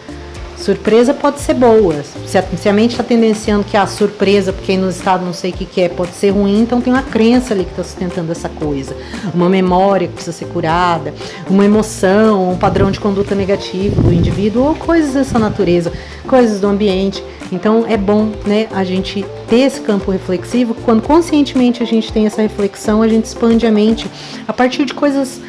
Surpresa pode ser boa. Se a mente está tendenciando que a surpresa, porque aí no estado não sei o que é, pode ser ruim, então tem uma crença ali que está sustentando essa coisa. Uma memória que precisa ser curada, uma emoção, um padrão de conduta negativo do indivíduo, ou coisas dessa natureza, coisas do ambiente. Então é bom, né, a gente ter esse campo reflexivo. Quando conscientemente a gente tem essa reflexão, a gente expande a mente a partir de coisas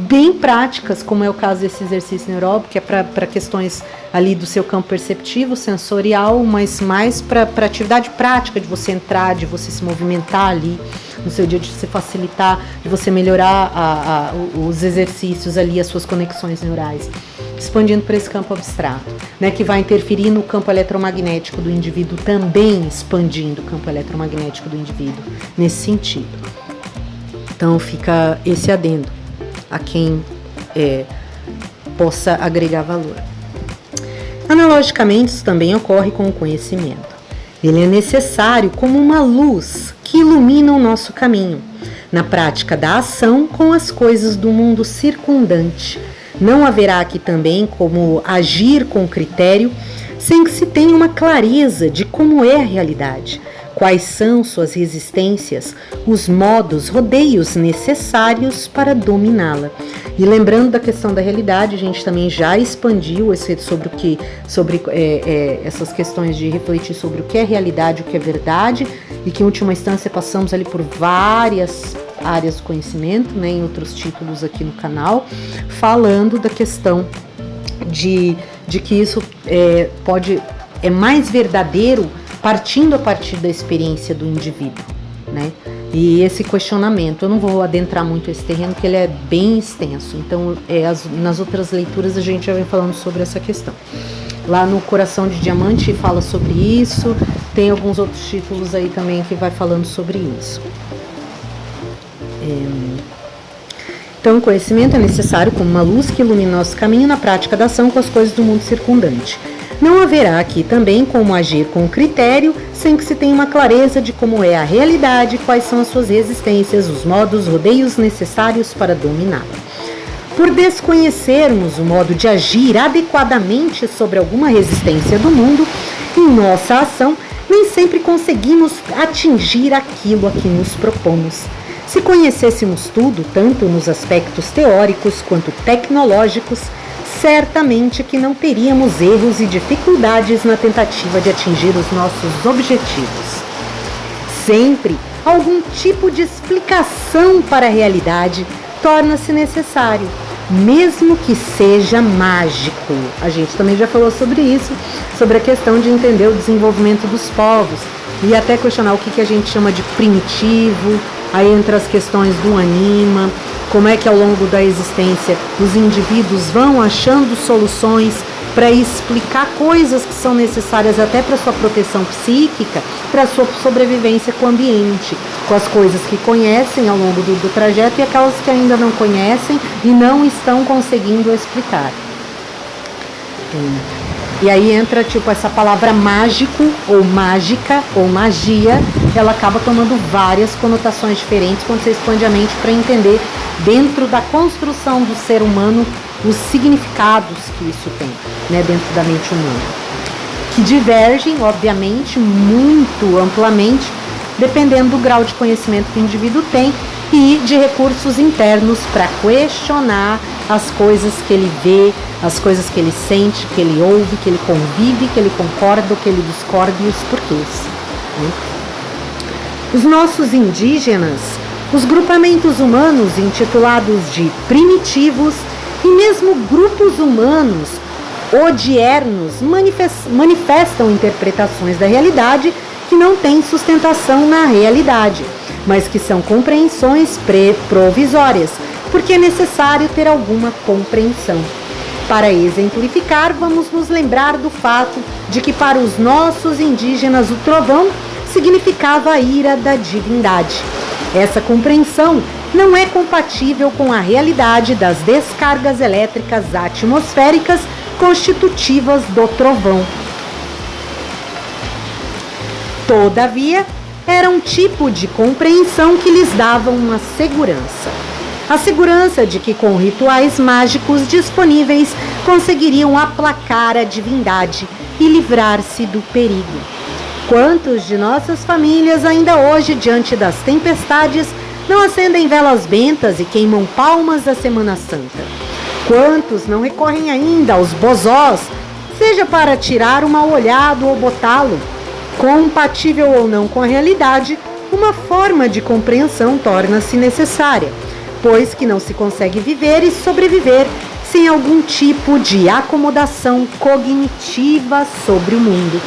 bem práticas, como é o caso desse exercício neuróbico, que é para questões ali do seu campo perceptivo, sensorial, mas mais para atividade prática, de você entrar, de você se movimentar ali no seu dia, de você facilitar, de você melhorar os exercícios ali, as suas conexões neurais, expandindo para esse campo abstrato, né, que vai interferir no campo eletromagnético do indivíduo, também expandindo o campo eletromagnético do indivíduo nesse sentido. Então fica esse adendo a quem possa agregar valor. Analogicamente, isso também ocorre com o conhecimento. Ele é necessário como uma luz que ilumina o nosso caminho, na prática da ação com as coisas do mundo circundante. Não haverá aqui também como agir com critério, sem que se tenha uma clareza de como é a realidade, quais são suas resistências, os modos, rodeios necessários para dominá-la. E lembrando da questão da realidade, a gente também já expandiu sobre essas questões de refletir sobre o que é realidade, o que é verdade, e que em última instância passamos ali por várias áreas do conhecimento, né, em outros títulos aqui no canal, falando da questão de que isso é mais verdadeiro partindo a partir da experiência do indivíduo, né? E esse questionamento, eu não vou adentrar muito esse terreno, porque ele é bem extenso, então nas outras leituras a gente já vem falando sobre essa questão. Lá no Coração de Diamante fala sobre isso, tem alguns outros títulos aí também que vai falando sobre isso. Então, o conhecimento é necessário como uma luz que ilumina nosso caminho na prática da ação com as coisas do mundo circundante. Não haverá aqui também como agir com critério, sem que se tenha uma clareza de como é a realidade, quais são as suas resistências, os modos, rodeios necessários para dominá-la. Por desconhecermos o modo de agir adequadamente sobre alguma resistência do mundo, em nossa ação, nem sempre conseguimos atingir aquilo a que nos propomos. Se conhecêssemos tudo, tanto nos aspectos teóricos quanto tecnológicos, certamente que não teríamos erros e dificuldades na tentativa de atingir os nossos objetivos. Sempre algum tipo de explicação para a realidade torna-se necessário, mesmo que seja mágico. A gente também já falou sobre isso, sobre a questão de entender o desenvolvimento dos povos e até questionar o que a gente chama de primitivo. Aí entra as questões do anima, como é que ao longo da existência os indivíduos vão achando soluções para explicar coisas que são necessárias até para sua proteção psíquica, para sua sobrevivência com o ambiente, com as coisas que conhecem ao longo do trajeto e aquelas que ainda não conhecem e não estão conseguindo explicar. E aí entra tipo essa palavra mágico ou mágica ou magia, ela acaba tomando várias conotações diferentes quando você expande a mente para entender dentro da construção do ser humano os significados que isso tem, né, dentro da mente humana, que divergem, obviamente, muito amplamente, dependendo do grau de conhecimento que o indivíduo tem e de recursos internos para questionar as coisas que ele vê, as coisas que ele sente, que ele ouve, que ele convive, que ele concorda, que ele discorda e os porquês, né? Os nossos indígenas, os grupamentos humanos intitulados de primitivos e mesmo grupos humanos odiernos manifestam interpretações da realidade que não têm sustentação na realidade, mas que são compreensões provisórias, porque é necessário ter alguma compreensão. Para exemplificar, vamos nos lembrar do fato de que para os nossos indígenas o trovão significava a ira da divindade. Essa compreensão não é compatível com a realidade das descargas elétricas atmosféricas constitutivas do trovão. Todavia, era um tipo de compreensão que lhes dava uma segurança. A segurança de que com rituais mágicos disponíveis conseguiriam aplacar a divindade e livrar-se do perigo. Quantos de nossas famílias ainda hoje, diante das tempestades, não acendem velas bentas e queimam palmas da Semana Santa? Quantos não recorrem ainda aos bozós, seja para tirar um mal olhado ou botá-lo? Compatível ou não com a realidade, uma forma de compreensão torna-se necessária, pois que não se consegue viver e sobreviver sem algum tipo de acomodação cognitiva sobre o mundo.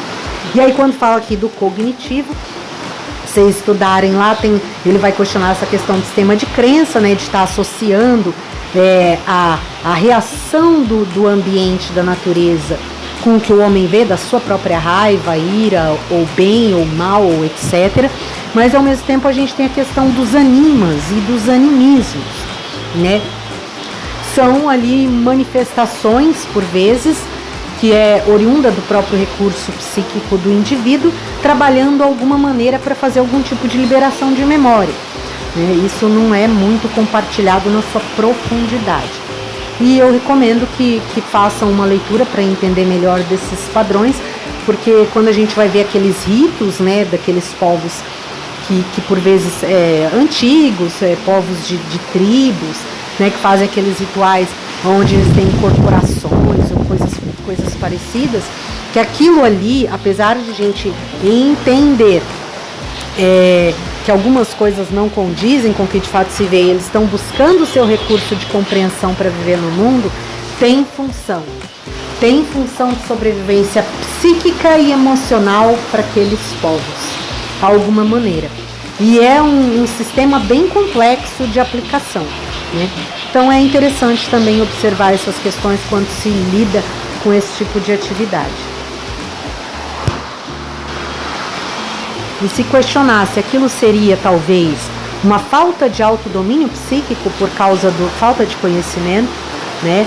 E aí, quando fala aqui do cognitivo, vocês estudarem lá, ele vai questionar essa questão do sistema de crença, né, de estar associando a reação do ambiente, da natureza, com o que o homem vê da sua própria raiva, ira, ou bem, ou mal, ou etc. Mas, ao mesmo tempo, a gente tem a questão dos animas e dos animismos, né? São ali manifestações, por vezes, que é oriunda do próprio recurso psíquico do indivíduo, trabalhando alguma maneira para fazer algum tipo de liberação de memória. Isso não é muito compartilhado na sua profundidade. E eu recomendo que façam uma leitura para entender melhor desses padrões, porque quando a gente vai ver aqueles ritos, né, daqueles povos que por vezes antigos, povos de tribos, né, que fazem aqueles rituais onde eles têm corporações ou coisas parecidas, que aquilo ali, apesar de a gente entender que algumas coisas não condizem com o que de fato se vê, eles estão buscando o seu recurso de compreensão para viver no mundo, tem função de sobrevivência psíquica e emocional para aqueles povos, de alguma maneira. E é um sistema bem complexo de aplicação, né? Então é interessante também observar essas questões quando se lida com esse tipo de atividade. E se questionar se aquilo seria talvez uma falta de autodomínio psíquico por causa da falta de conhecimento, né?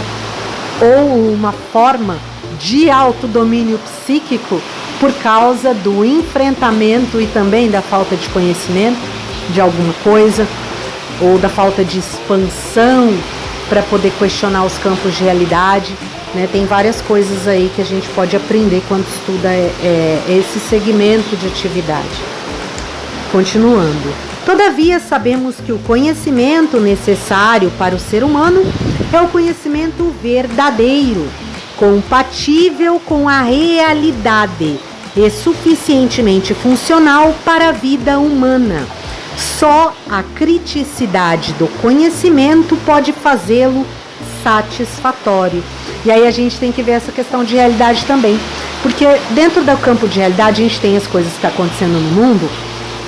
Ou uma forma de autodomínio psíquico por causa do enfrentamento e também da falta de conhecimento de alguma coisa, ou da falta de expansão para poder questionar os campos de realidade, né? Tem várias coisas aí que a gente pode aprender quando estuda esse segmento de atividade. Continuando. Todavia, sabemos que o conhecimento necessário para o ser humano é o conhecimento verdadeiro, compatível com a realidade e suficientemente funcional para a vida humana. Só a criticidade do conhecimento pode fazê-lo satisfatório. E aí a gente tem que ver essa questão de realidade também, porque dentro do campo de realidade a gente tem as coisas que estão acontecendo no mundo,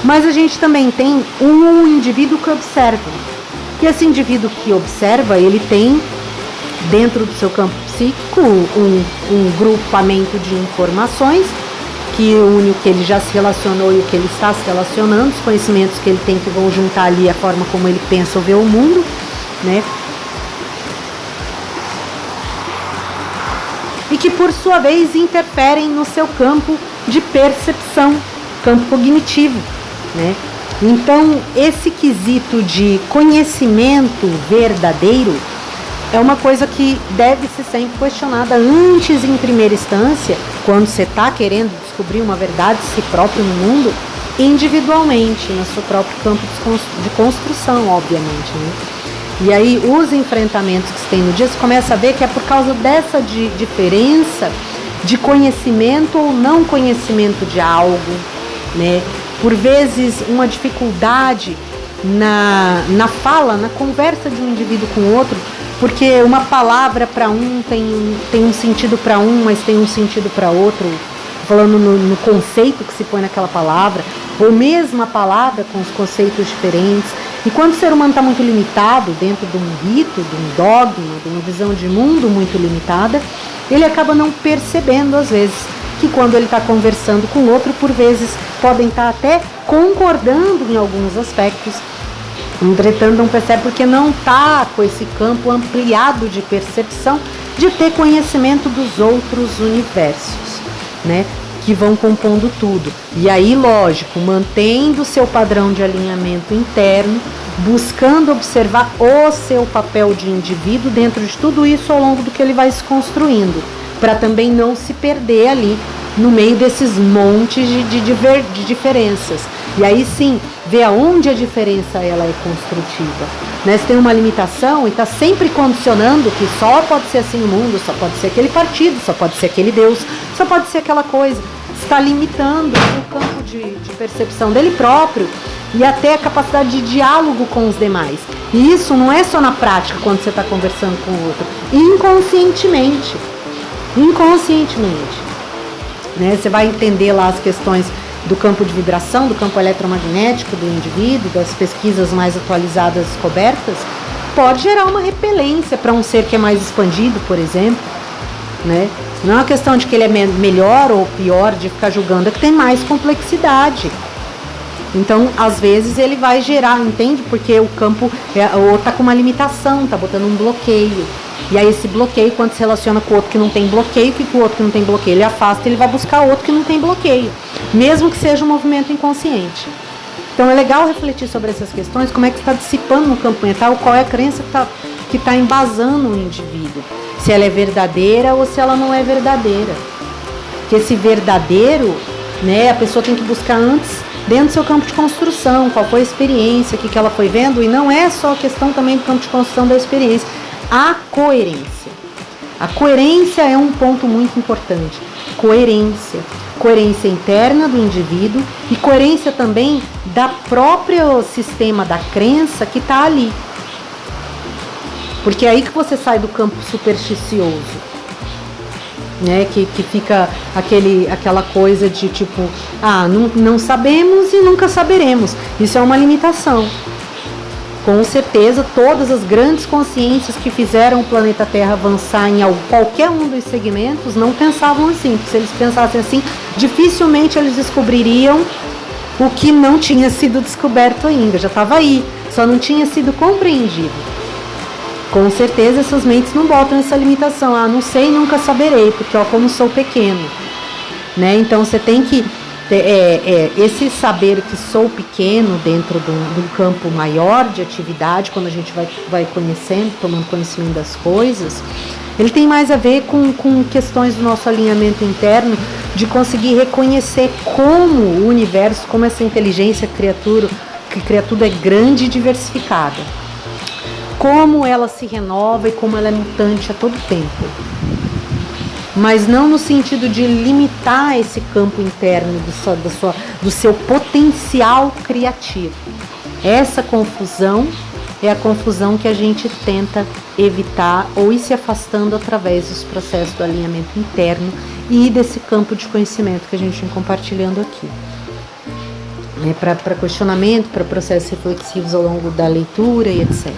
mas a gente também tem um indivíduo que observa. E esse indivíduo que observa, ele tem dentro do seu campo psíquico um grupamento de informações que une o que ele já se relacionou e o que ele está se relacionando, os conhecimentos que ele tem que vão juntar ali a forma como ele pensa ou vê o mundo, né? E que por sua vez interferem no seu campo de percepção, campo cognitivo, né? Então esse quesito de conhecimento verdadeiro é uma coisa que deve ser sempre questionada antes, em primeira instância, quando você está querendo descobrir uma verdade de si próprio no mundo, individualmente, no seu próprio campo de construção, obviamente, né? E aí os enfrentamentos que se tem no dia, você começa a ver que é por causa dessa diferença de conhecimento ou não conhecimento de algo, né? Por vezes uma dificuldade na fala, na conversa de um indivíduo com o outro, porque uma palavra para um tem um sentido para um, mas tem um sentido para outro, falando no conceito que se põe naquela palavra, ou mesmo a palavra com os conceitos diferentes. E quando o ser humano está muito limitado, dentro de um rito, de um dogma, de uma visão de mundo muito limitada, ele acaba não percebendo, às vezes, que quando ele está conversando com outro, por vezes podem estar até concordando em alguns aspectos, entretanto não percebe porque não está com esse campo ampliado de percepção, de ter conhecimento dos outros universos, né, que vão compondo tudo. E aí, lógico, mantendo o seu padrão de alinhamento interno, buscando observar o seu papel de indivíduo dentro de tudo isso ao longo do que ele vai se construindo, para também não se perder ali no meio desses montes de diferenças. E aí sim, ver aonde a diferença ela é construtiva. Né? Se tem uma limitação e está sempre condicionando que só pode ser assim o mundo, só pode ser aquele partido, só pode ser aquele Deus, só pode ser aquela coisa. Está limitando o campo de percepção dele próprio e até a capacidade de diálogo com os demais. E isso não é só na prática, quando você está conversando com o outro, inconscientemente. Né? Você vai entender lá as questões do campo de vibração, do campo eletromagnético do indivíduo, das pesquisas mais atualizadas descobertas, pode gerar uma repelência para um ser que é mais expandido, por exemplo, né? Não é uma questão de que ele é melhor ou pior, de ficar julgando, é que tem mais complexidade. Então, às vezes, ele vai gerar, entende? Porque o campo está com uma limitação, está botando um bloqueio. E aí esse bloqueio, quando se relaciona com o outro que não tem bloqueio, o outro que não tem bloqueio ele afasta, ele vai buscar outro que não tem bloqueio, mesmo que seja um movimento inconsciente. Então é legal refletir sobre essas questões, como é que está dissipando no campo mental, qual é a crença que está embasando o indivíduo, se ela é verdadeira ou se ela não é verdadeira. Porque esse verdadeiro, né, a pessoa tem que buscar antes, dentro do seu campo de construção, qual foi a experiência, o que ela foi vendo, e não é só a questão também do campo de construção da experiência, a coerência. A coerência é um ponto muito importante. Coerência interna do indivíduo e coerência também da próprio sistema da crença que está ali. Porque é aí que você sai do campo supersticioso, né? Que fica aquela coisa de tipo, não sabemos e nunca saberemos. Isso é uma limitação. Com certeza, todas as grandes consciências que fizeram o planeta Terra avançar em qualquer um dos segmentos não pensavam assim. Porque se eles pensassem assim, dificilmente eles descobririam o que não tinha sido descoberto ainda. Já estava aí, só não tinha sido compreendido. Com certeza, essas mentes não botam essa limitação. Não sei, nunca saberei, porque como sou pequeno. Né? Então, você tem que... esse saber que sou pequeno dentro de um campo maior de atividade, quando a gente vai conhecendo, tomando conhecimento das coisas, ele tem mais a ver com questões do nosso alinhamento interno, de conseguir reconhecer como o universo, como essa inteligência que cria tudo é grande e diversificada, como ela se renova e como ela é mutante a todo tempo. Mas não no sentido de limitar esse campo interno do seu potencial criativo. Essa confusão é a confusão que a gente tenta evitar ou ir se afastando através dos processos do alinhamento interno e desse campo de conhecimento que a gente vem compartilhando aqui. Para questionamento, para processos reflexivos ao longo da leitura e etc.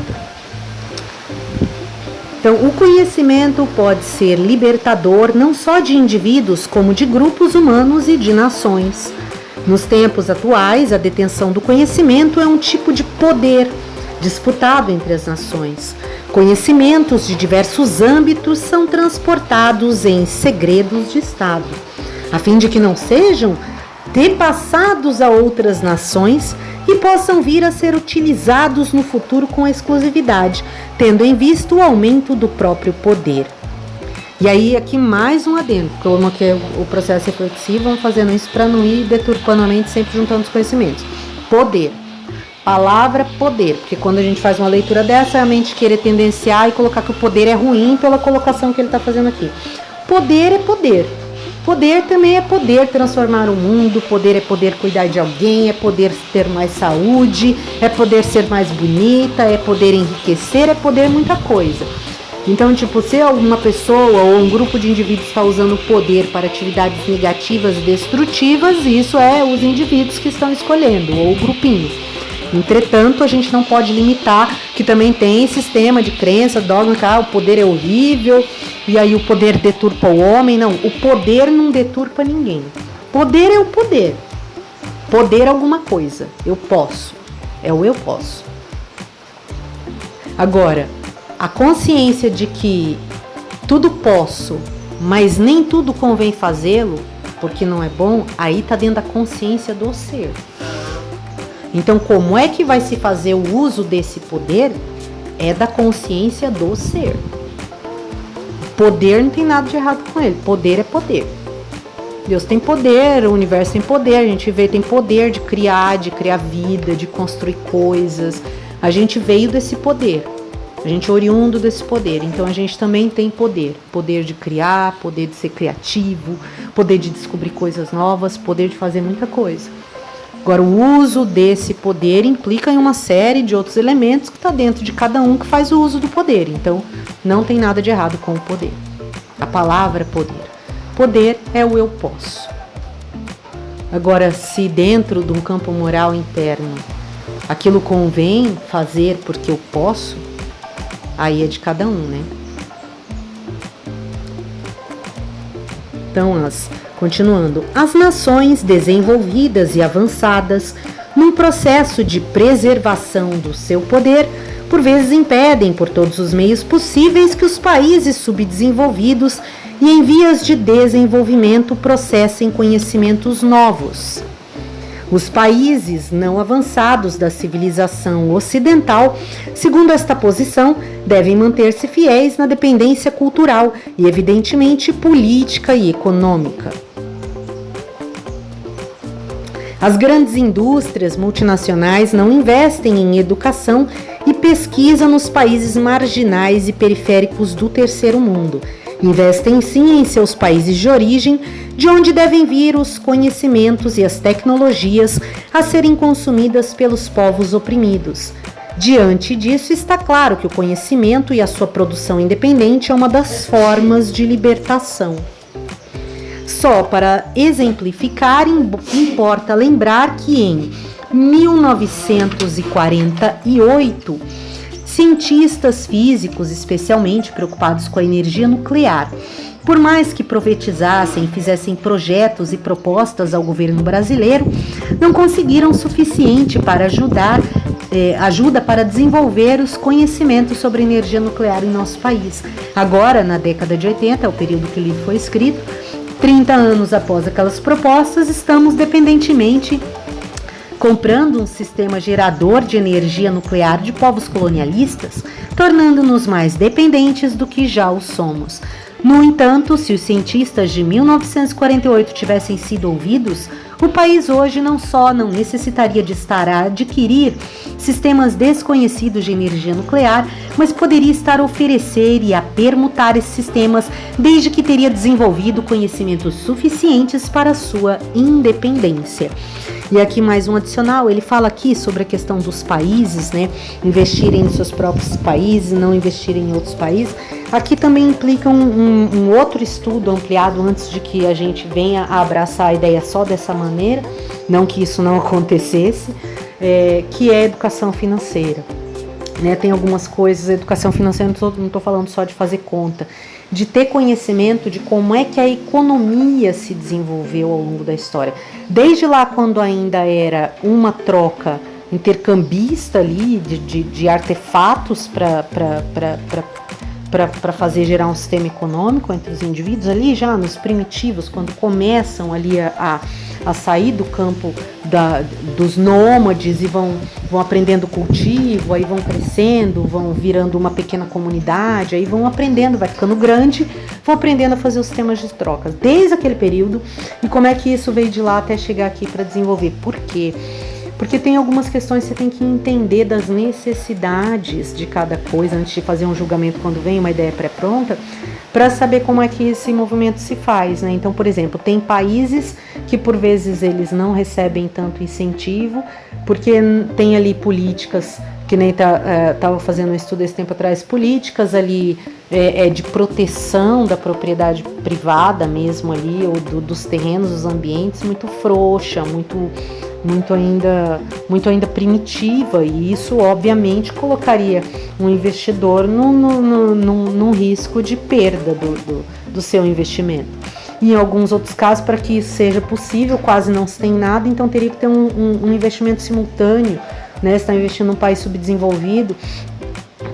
Então, o conhecimento pode ser libertador não só de indivíduos, como de grupos humanos e de nações. Nos tempos atuais, a detenção do conhecimento é um tipo de poder disputado entre as nações. Conhecimentos de diversos âmbitos são transportados em segredos de Estado, a fim de que não sejam repassados a outras nações e possam vir a ser utilizados no futuro com exclusividade, tendo em vista o aumento do próprio poder. E aí aqui mais um adendo, como que é o processo reflexivo, vamos fazendo isso para não ir deturpando a mente, sempre juntando os conhecimentos. Poder. Palavra poder, porque quando a gente faz uma leitura dessa, é a mente querer tendenciar e colocar que o poder é ruim pela colocação que ele está fazendo aqui. Poder é poder. Poder também é poder transformar o mundo, poder é poder cuidar de alguém, é poder ter mais saúde, é poder ser mais bonita, é poder enriquecer, é poder muita coisa. Então, tipo, se alguma pessoa ou um grupo de indivíduos está usando o poder para atividades negativas e destrutivas, isso é os indivíduos que estão escolhendo, ou o grupinho. Entretanto, a gente não pode limitar, que também tem sistema de crença, dogma, que o poder é horrível, e aí o poder deturpa o homem. Não, o poder não deturpa ninguém. Poder é o poder. Poder é alguma coisa. Eu posso. É o eu posso. Agora, a consciência de que tudo posso, mas nem tudo convém fazê-lo, porque não é bom, aí está dentro da consciência do ser. Então, como é que vai se fazer o uso desse poder? É da consciência do ser. Poder não tem nada de errado com ele. Poder é poder. Deus tem poder, o universo tem poder, a gente tem poder de criar vida, de construir coisas. A gente veio desse poder. A gente é oriundo desse poder. Então, a gente também tem poder. Poder de criar, poder de ser criativo, poder de descobrir coisas novas, poder de fazer muita coisa. Agora, o uso desse poder implica em uma série de outros elementos que está dentro de cada um que faz o uso do poder. Então, não tem nada de errado com o poder. A palavra poder. Poder é o eu posso. Agora, se dentro de um campo moral interno aquilo convém fazer porque eu posso, aí é de cada um, né? Então, continuando, as nações desenvolvidas e avançadas, num processo de preservação do seu poder, por vezes impedem por todos os meios possíveis que os países subdesenvolvidos e em vias de desenvolvimento processem conhecimentos novos. Os países não avançados da civilização ocidental, segundo esta posição, devem manter-se fiéis na dependência cultural e, evidentemente, política e econômica. As grandes indústrias multinacionais não investem em educação e pesquisa nos países marginais e periféricos do terceiro mundo. Investem sim em seus países de origem, de onde devem vir os conhecimentos e as tecnologias a serem consumidas pelos povos oprimidos. Diante disso, está claro que o conhecimento e a sua produção independente é uma das formas de libertação. Só para exemplificar, importa lembrar que em 1948, cientistas físicos, especialmente preocupados com a energia nuclear, por mais que profetizassem e fizessem projetos e propostas ao governo brasileiro, não conseguiram o suficiente para ajuda para desenvolver os conhecimentos sobre energia nuclear em nosso país. Agora, na década de 80, é o período que o livro foi escrito, 30 anos após aquelas propostas, estamos dependentemente comprando um sistema gerador de energia nuclear de povos colonialistas, tornando-nos mais dependentes do que já o somos. No entanto, se os cientistas de 1948 tivessem sido ouvidos, o país hoje não só não necessitaria de estar a adquirir sistemas desconhecidos de energia nuclear, mas poderia estar a oferecer e a permutar esses sistemas, desde que teria desenvolvido conhecimentos suficientes para sua independência. E aqui mais um adicional, ele fala aqui sobre a questão dos países, né? Investirem nos seus próprios países, não investirem em outros países. Aqui também implica um outro estudo ampliado antes de que a gente venha a abraçar a ideia só dessa maneira, não que isso não acontecesse, que é a educação financeira. Né? Tem algumas coisas, educação financeira, não estou falando só de fazer conta, de ter conhecimento de como é que a economia se desenvolveu ao longo da história. Desde lá, quando ainda era uma troca intercambista ali de artefatos para fazer gerar um sistema econômico entre os indivíduos, ali já nos primitivos, quando começam ali a sair do campo dos nômades e vão aprendendo cultivo, aí vão crescendo, vão virando uma pequena comunidade, aí vão aprendendo, vai ficando grande, vão aprendendo a fazer os sistemas de trocas. Desde aquele período, e como é que isso veio de lá até chegar aqui para desenvolver? Por quê? Porque tem algumas questões que você tem que entender das necessidades de cada coisa antes de fazer um julgamento quando vem uma ideia pré-pronta, para saber como é que esse movimento se faz, né? Então, por exemplo, tem países que por vezes eles não recebem tanto incentivo, porque tem ali políticas que nem estava fazendo um estudo esse tempo atrás, políticas ali de proteção da propriedade privada mesmo ali, ou dos terrenos, dos ambientes, muito frouxa, muito ainda primitiva, e isso obviamente colocaria um investidor num risco de perda do seu investimento. E em alguns outros casos, para que isso seja possível, quase não se tem nada, então teria que ter um investimento simultâneo, né? Você está investindo num país subdesenvolvido,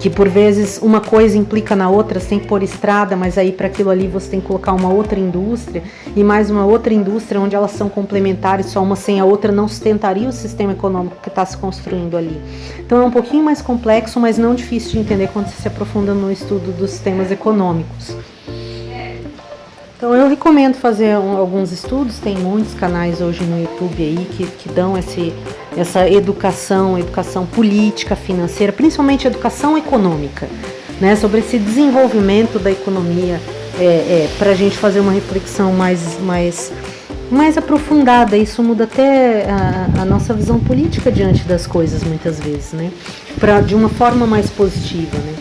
que por vezes uma coisa implica na outra, você tem que pôr estrada, mas aí para aquilo ali você tem que colocar uma outra indústria, e mais uma outra indústria onde elas são complementares, só uma sem a outra não sustentaria o sistema econômico que está se construindo ali. Então é um pouquinho mais complexo, mas não difícil de entender quando você se aprofunda no estudo dos sistemas econômicos. Então eu recomendo fazer alguns estudos, tem muitos canais hoje no YouTube aí que dão essa educação política, financeira, principalmente educação econômica, né, sobre esse desenvolvimento da economia, para a gente fazer uma reflexão mais aprofundada. Isso muda até a nossa visão política diante das coisas muitas vezes, né, de uma forma mais positiva, né,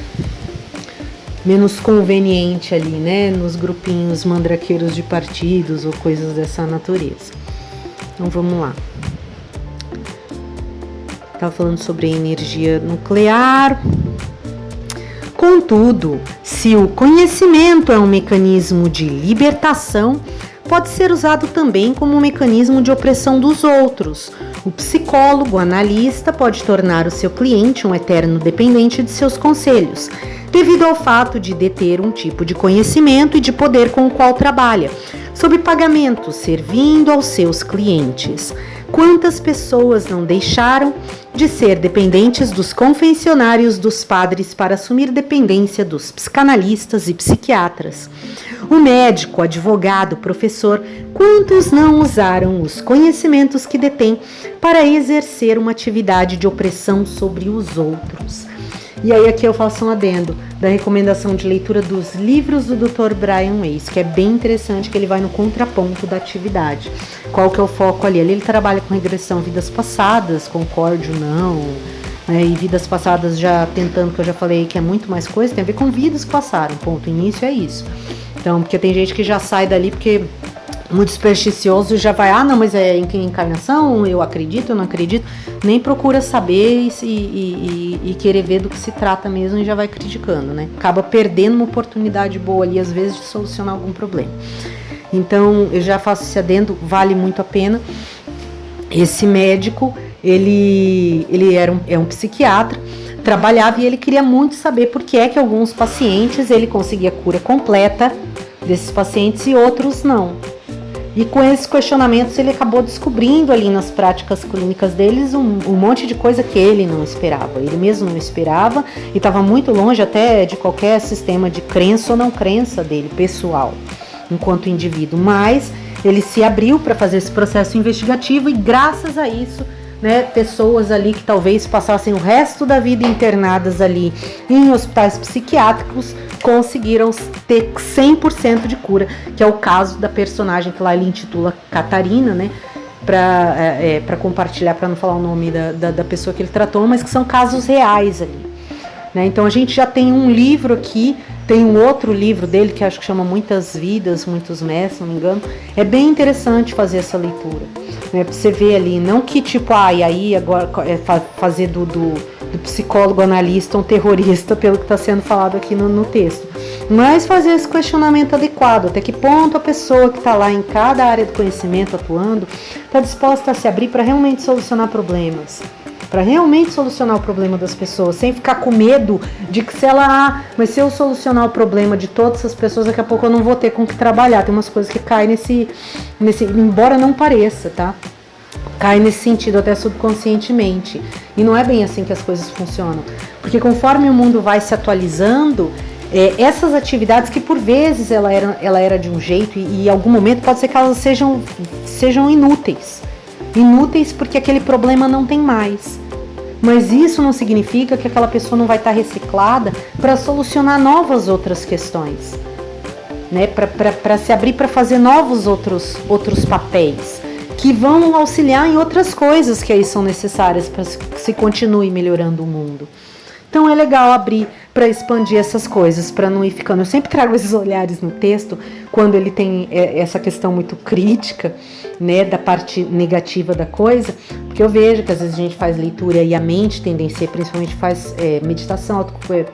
menos conveniente ali, né, nos grupinhos mandraqueiros de partidos ou coisas dessa natureza. Então vamos lá. Estava falando sobre energia nuclear. Contudo, se o conhecimento é um mecanismo de libertação, pode ser usado também como um mecanismo de opressão dos outros. O psicólogo, analista, pode tornar o seu cliente um eterno dependente de seus conselhos, devido ao fato de deter um tipo de conhecimento e de poder com o qual trabalha, sob pagamento, servindo aos seus clientes. Quantas pessoas não deixaram de ser dependentes dos confessionários dos padres para assumir dependência dos psicanalistas e psiquiatras? O médico, advogado, professor, quantos não usaram os conhecimentos que detêm para exercer uma atividade de opressão sobre os outros? E aí aqui eu faço um adendo da recomendação de leitura dos livros do Dr. Brian Weiss, que é bem interessante, que ele vai no contraponto da atividade. Qual que é o foco ali? Ali ele trabalha com regressão vidas passadas, concorde ou não, né, e vidas passadas já tentando, que eu já falei que é muito mais coisa, tem a ver com vidas que passaram, ponto, início é isso. Então, porque tem gente que já sai dali porque muito supersticioso, já vai, não, mas é em que encarnação, eu acredito, eu não acredito, nem procura saber e querer ver do que se trata mesmo e já vai criticando, né? Acaba perdendo uma oportunidade boa ali, às vezes, de solucionar algum problema. Então, eu já faço esse adendo, vale muito a pena. Esse médico, ele é um psiquiatra, trabalhava e ele queria muito saber por que é que alguns pacientes ele conseguia cura completa desses pacientes e outros não. E com esses questionamentos ele acabou descobrindo ali nas práticas clínicas deles um monte de coisa que ele não esperava. Ele mesmo não esperava e estava muito longe até de qualquer sistema de crença ou não crença dele, pessoal, enquanto indivíduo. Mas ele se abriu para fazer esse processo investigativo e graças a isso, né, pessoas ali que talvez passassem o resto da vida internadas ali em hospitais psiquiátricos conseguiram ter 100% de cura, que é o caso da personagem que lá ele intitula Catarina, né, para compartilhar, para não falar o nome da pessoa que ele tratou, mas que são casos reais ali, né? Então a gente já tem um livro aqui, tem um outro livro dele que acho que chama Muitas Vidas, Muitos Mestres, se não me engano. É bem interessante fazer essa leitura, né, pra você ver ali, não que tipo, e aí agora fazer do psicólogo analista um terrorista pelo que está sendo falado aqui no texto, mas fazer esse questionamento adequado, até que ponto a pessoa que está lá em cada área do conhecimento atuando está disposta a se abrir para realmente solucionar problemas, para realmente solucionar o problema das pessoas, sem ficar com medo de que mas se eu solucionar o problema de todas as pessoas, daqui a pouco eu não vou ter com que trabalhar. Tem umas coisas que caem nesse embora não pareça, tá? Cai nesse sentido até subconscientemente. E não é bem assim que as coisas funcionam. Porque conforme o mundo vai se atualizando, essas atividades que por vezes ela era de um jeito e em algum momento pode ser que elas sejam inúteis. Inúteis porque aquele problema não tem mais. Mas isso não significa que aquela pessoa não vai estar reciclada para solucionar novas outras questões, né? Para se abrir para fazer novos outros papéis que vão auxiliar em outras coisas que aí são necessárias para que se continue melhorando o mundo. Então é legal abrir para expandir essas coisas, para não ir ficando. Eu sempre trago esses olhares no texto quando ele tem essa questão muito crítica, né, da parte negativa da coisa, porque eu vejo que às vezes a gente faz leitura e a mente tendencia, principalmente faz meditação,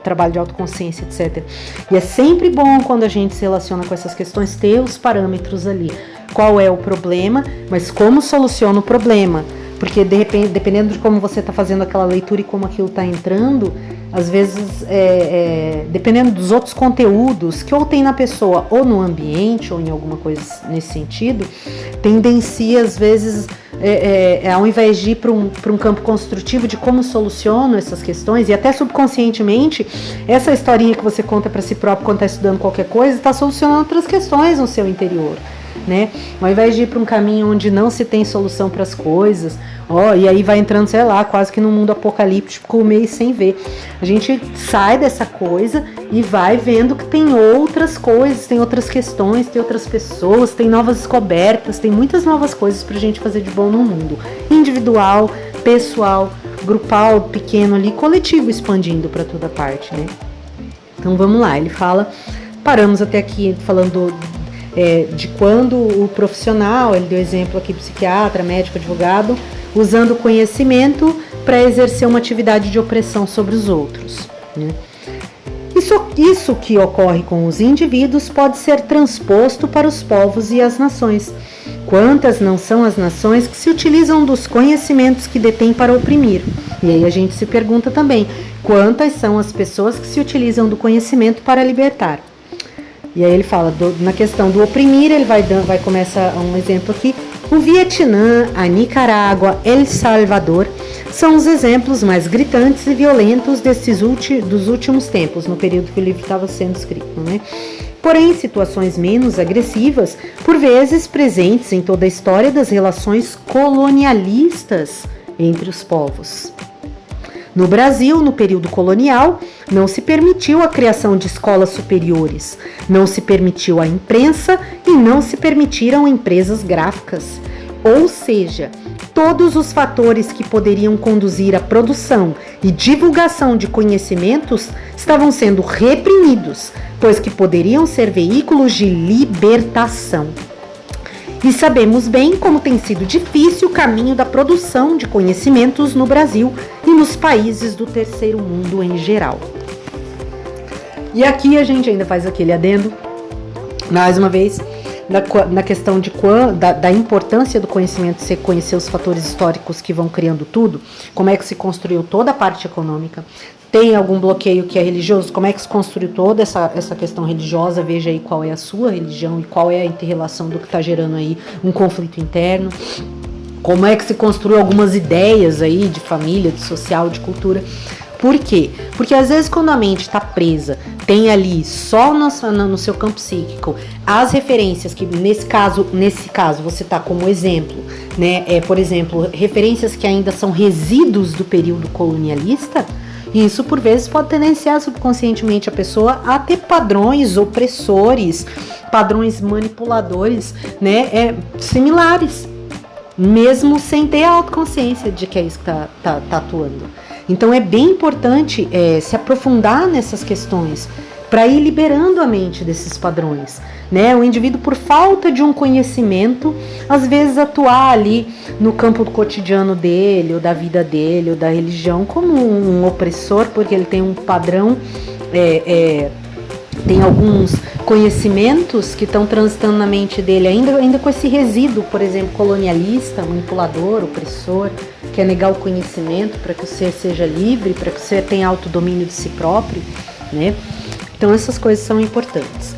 trabalho de autoconsciência, etc. E é sempre bom quando a gente se relaciona com essas questões ter os parâmetros ali. Qual é o problema, mas como soluciona o problema? Porque de repente, dependendo de como você está fazendo aquela leitura e como aquilo está entrando, às vezes, dependendo dos outros conteúdos que ou tem na pessoa, ou no ambiente, ou em alguma coisa nesse sentido, tendencia, às vezes, ao invés de ir para um campo construtivo de como soluciono essas questões, e até subconscientemente, essa historinha que você conta para si próprio quando está estudando qualquer coisa, está solucionando outras questões no seu interior. Né? Ao invés de ir para um caminho onde não se tem solução para as coisas, e aí vai entrando, sei lá, quase que num mundo apocalíptico, meio sem ver. A gente sai dessa coisa e vai vendo que tem outras coisas, tem outras questões, tem outras pessoas, tem novas descobertas, tem muitas novas coisas para a gente fazer de bom no mundo. Individual, pessoal, grupal, pequeno ali, coletivo, expandindo para toda parte, né? Então vamos lá, ele fala, paramos até aqui falando de quando o profissional, ele deu exemplo aqui, psiquiatra, médico, advogado, usando o conhecimento para exercer uma atividade de opressão sobre os outros, né? Isso que ocorre com os indivíduos pode ser transposto para os povos e as nações. Quantas não são as nações que se utilizam dos conhecimentos que detêm para oprimir? E aí a gente se pergunta também, quantas são as pessoas que se utilizam do conhecimento para libertar? E aí ele fala, na questão do oprimir, ele vai começar um exemplo aqui. O Vietnã, a Nicarágua, El Salvador são os exemplos mais gritantes e violentos dos últimos tempos, no período que o livro estava sendo escrito, né? Porém, situações menos agressivas, por vezes presentes em toda a história das relações colonialistas entre os povos. No Brasil, no período colonial, não se permitiu a criação de escolas superiores, não se permitiu a imprensa e não se permitiram empresas gráficas. Ou seja, todos os fatores que poderiam conduzir à produção e divulgação de conhecimentos estavam sendo reprimidos, pois que poderiam ser veículos de libertação. E sabemos bem como tem sido difícil o caminho da produção de conhecimentos no Brasil e nos países do terceiro mundo em geral. E aqui a gente ainda faz aquele adendo, mais uma vez, na questão da importância do conhecimento, você conhecer os fatores históricos que vão criando tudo, como é que se construiu toda a parte econômica. Tem algum bloqueio que é religioso? Como é que se construiu toda essa questão religiosa? Veja aí qual é a sua religião e qual é a inter-relação do que está gerando aí um conflito interno. Como é que se construiu algumas ideias aí de família, de social, de cultura. Por quê? Porque às vezes quando a mente está presa, tem ali só no seu campo psíquico as referências que nesse caso você está como exemplo, né? Por exemplo, referências que ainda são resíduos do período colonialista. E isso, por vezes, pode tendenciar subconscientemente a pessoa a ter padrões opressores, padrões manipuladores, né, similares, mesmo sem ter a autoconsciência de que é isso que tá atuando. Então, é bem importante se aprofundar nessas questões para ir liberando a mente desses padrões, né? O indivíduo, por falta de um conhecimento, às vezes atuar ali no campo do cotidiano dele, ou da vida dele, ou da religião, como um opressor, porque ele tem um padrão, tem alguns conhecimentos que estão transitando na mente dele, ainda com esse resíduo, por exemplo, colonialista, manipulador, opressor, que é negar o conhecimento para que o ser seja livre, para que o ser tenha autodomínio de si próprio, né? Então essas coisas são importantes.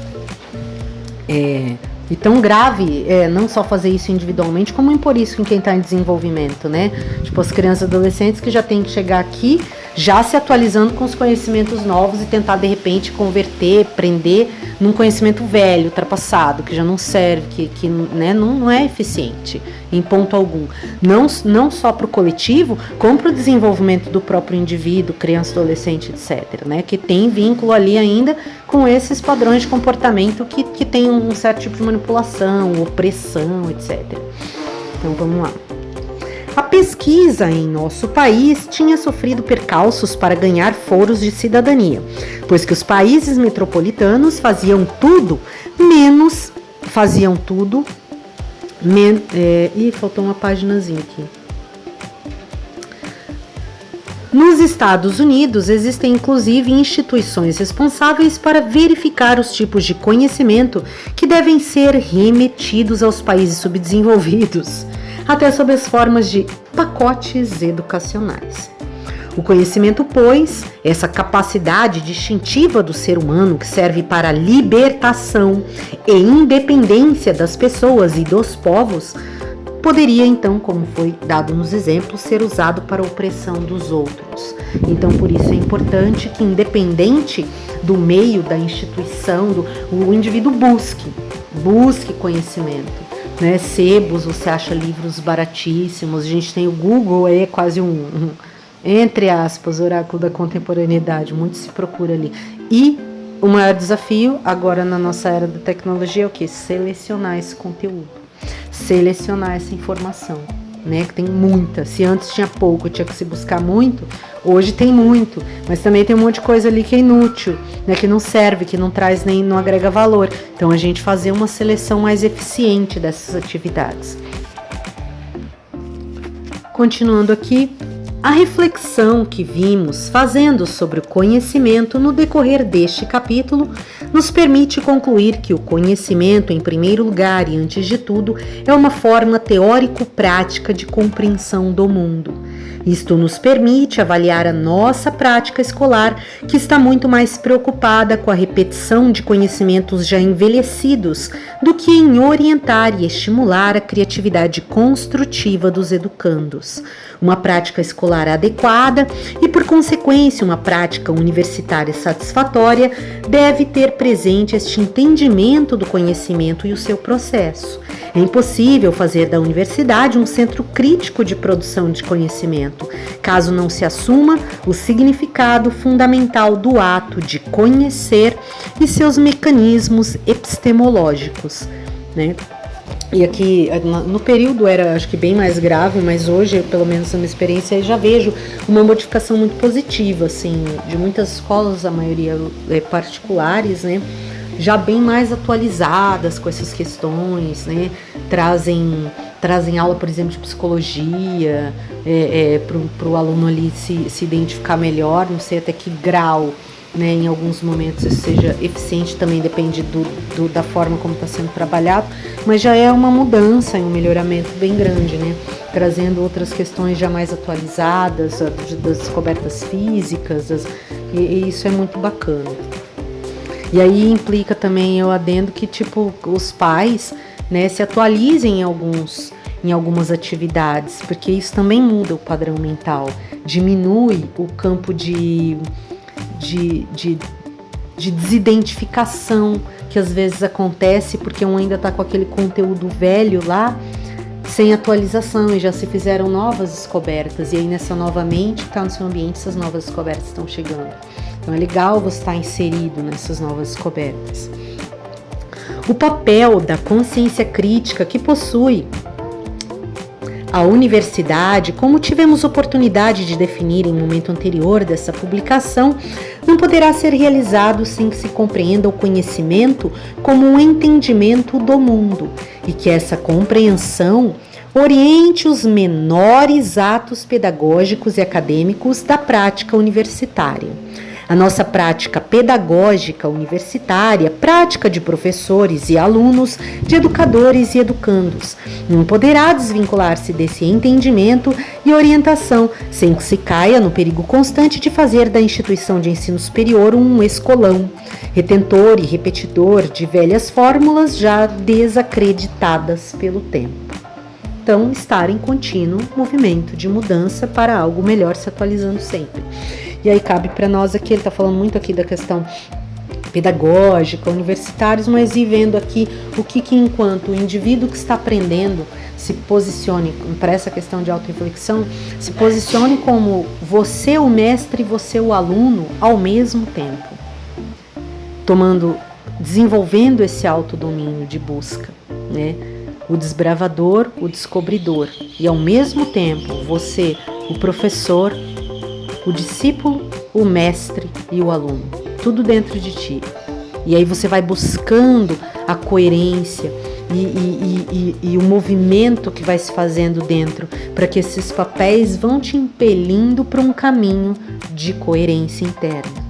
E tão grave não só fazer isso individualmente, como impor isso em quem está em desenvolvimento, né? Tipo, as crianças e adolescentes que já têm que chegar aqui, já se atualizando com os conhecimentos novos e tentar, de repente, converter, prender num conhecimento velho, ultrapassado, que já não serve, que né, não é eficiente em ponto algum. Não só para o coletivo, como para o desenvolvimento do próprio indivíduo, criança, adolescente, etc., né? Que tem vínculo ali ainda com esses padrões de comportamento que tem um certo tipo de manipulação, opressão, etc. Então vamos lá. A pesquisa em nosso país tinha sofrido percalços para ganhar foros de cidadania, pois que os países metropolitanos faziam tudo menos. Faltou uma paginazinha aqui. Nos Estados Unidos, existem inclusive instituições responsáveis para verificar os tipos de conhecimento que devem ser remetidos aos países subdesenvolvidos, até sob as formas de pacotes educacionais. O conhecimento, pois, essa capacidade distintiva do ser humano que serve para a libertação e independência das pessoas e dos povos, poderia, então, como foi dado nos exemplos, ser usado para a opressão dos outros. Então, por isso é importante que, independente do meio, da instituição, o indivíduo busque conhecimento. Né? Sebos, você acha livros baratíssimos, a gente tem o Google, é quase entre aspas, oráculo da contemporaneidade, muito se procura ali. E o maior desafio, agora na nossa era da tecnologia, é o quê? Selecionar esse conteúdo. Selecionar essa informação, né? Que tem muita. Se antes tinha pouco, tinha que se buscar muito, hoje tem muito, mas também tem um monte de coisa ali que é inútil, né? Que não serve, que não traz nem, não agrega valor. Então a gente fazer uma seleção mais eficiente dessas atividades. Continuando aqui, a reflexão que vimos fazendo sobre o conhecimento no decorrer deste capítulo nos permite concluir que o conhecimento, em primeiro lugar e antes de tudo, é uma forma teórico-prática de compreensão do mundo. Isto nos permite avaliar a nossa prática escolar, que está muito mais preocupada com a repetição de conhecimentos já envelhecidos do que em orientar e estimular a criatividade construtiva dos educandos. Uma prática escolar adequada e, por consequência, uma prática universitária satisfatória deve ter presente este entendimento do conhecimento e o seu processo. É impossível fazer da universidade um centro crítico de produção de conhecimento, caso não se assuma o significado fundamental do ato de conhecer e seus mecanismos epistemológicos, né? E aqui, no período era, acho que bem mais grave, mas hoje, pelo menos na minha experiência, eu já vejo uma modificação muito positiva, assim, de muitas escolas, a maioria particulares, né, já bem mais atualizadas com essas questões, né, trazem aula, por exemplo, de psicologia, para o aluno ali se identificar melhor, não sei até que grau, né, em alguns momentos isso seja eficiente, também depende da forma como está sendo trabalhado, mas já é uma mudança e um melhoramento bem grande, né, trazendo outras questões já mais atualizadas, das descobertas físicas, e isso é muito bacana. E aí implica também, eu adendo, que tipo, os pais, né, se atualizem em algumas atividades, porque isso também muda o padrão mental, diminui o campo de desidentificação que às vezes acontece porque um ainda está com aquele conteúdo velho lá, sem atualização, e já se fizeram novas descobertas, e aí nessa nova mente que está no seu ambiente, essas novas descobertas estão chegando. Então é legal você estar inserido nessas novas descobertas. O papel da consciência crítica que possui a universidade, como tivemos oportunidade de definir em momento anterior dessa publicação, não poderá ser realizado sem que se compreenda o conhecimento como um entendimento do mundo e que essa compreensão oriente os menores atos pedagógicos e acadêmicos da prática universitária. A nossa prática pedagógica universitária, prática de professores e alunos, de educadores e educandos, não poderá desvincular-se desse entendimento e orientação, sem que se caia no perigo constante de fazer da instituição de ensino superior um escolão, retentor e repetidor de velhas fórmulas já desacreditadas pelo tempo. Então, estar em contínuo movimento de mudança para algo melhor, se atualizando sempre. E aí cabe para nós aqui, ele está falando muito aqui da questão pedagógica, universitários, mas e vendo aqui o que enquanto o indivíduo que está aprendendo se posicione para essa questão de auto-reflexão, se posicione como você o mestre e você o aluno ao mesmo tempo, desenvolvendo esse autodomínio de busca, né? o desbravador, o descobridor, e ao mesmo tempo você, o professor, o discípulo, o mestre e o aluno, tudo dentro de ti. E aí você vai buscando a coerência e o movimento que vai se fazendo dentro, para que esses papéis vão te impelindo para um caminho de coerência interna.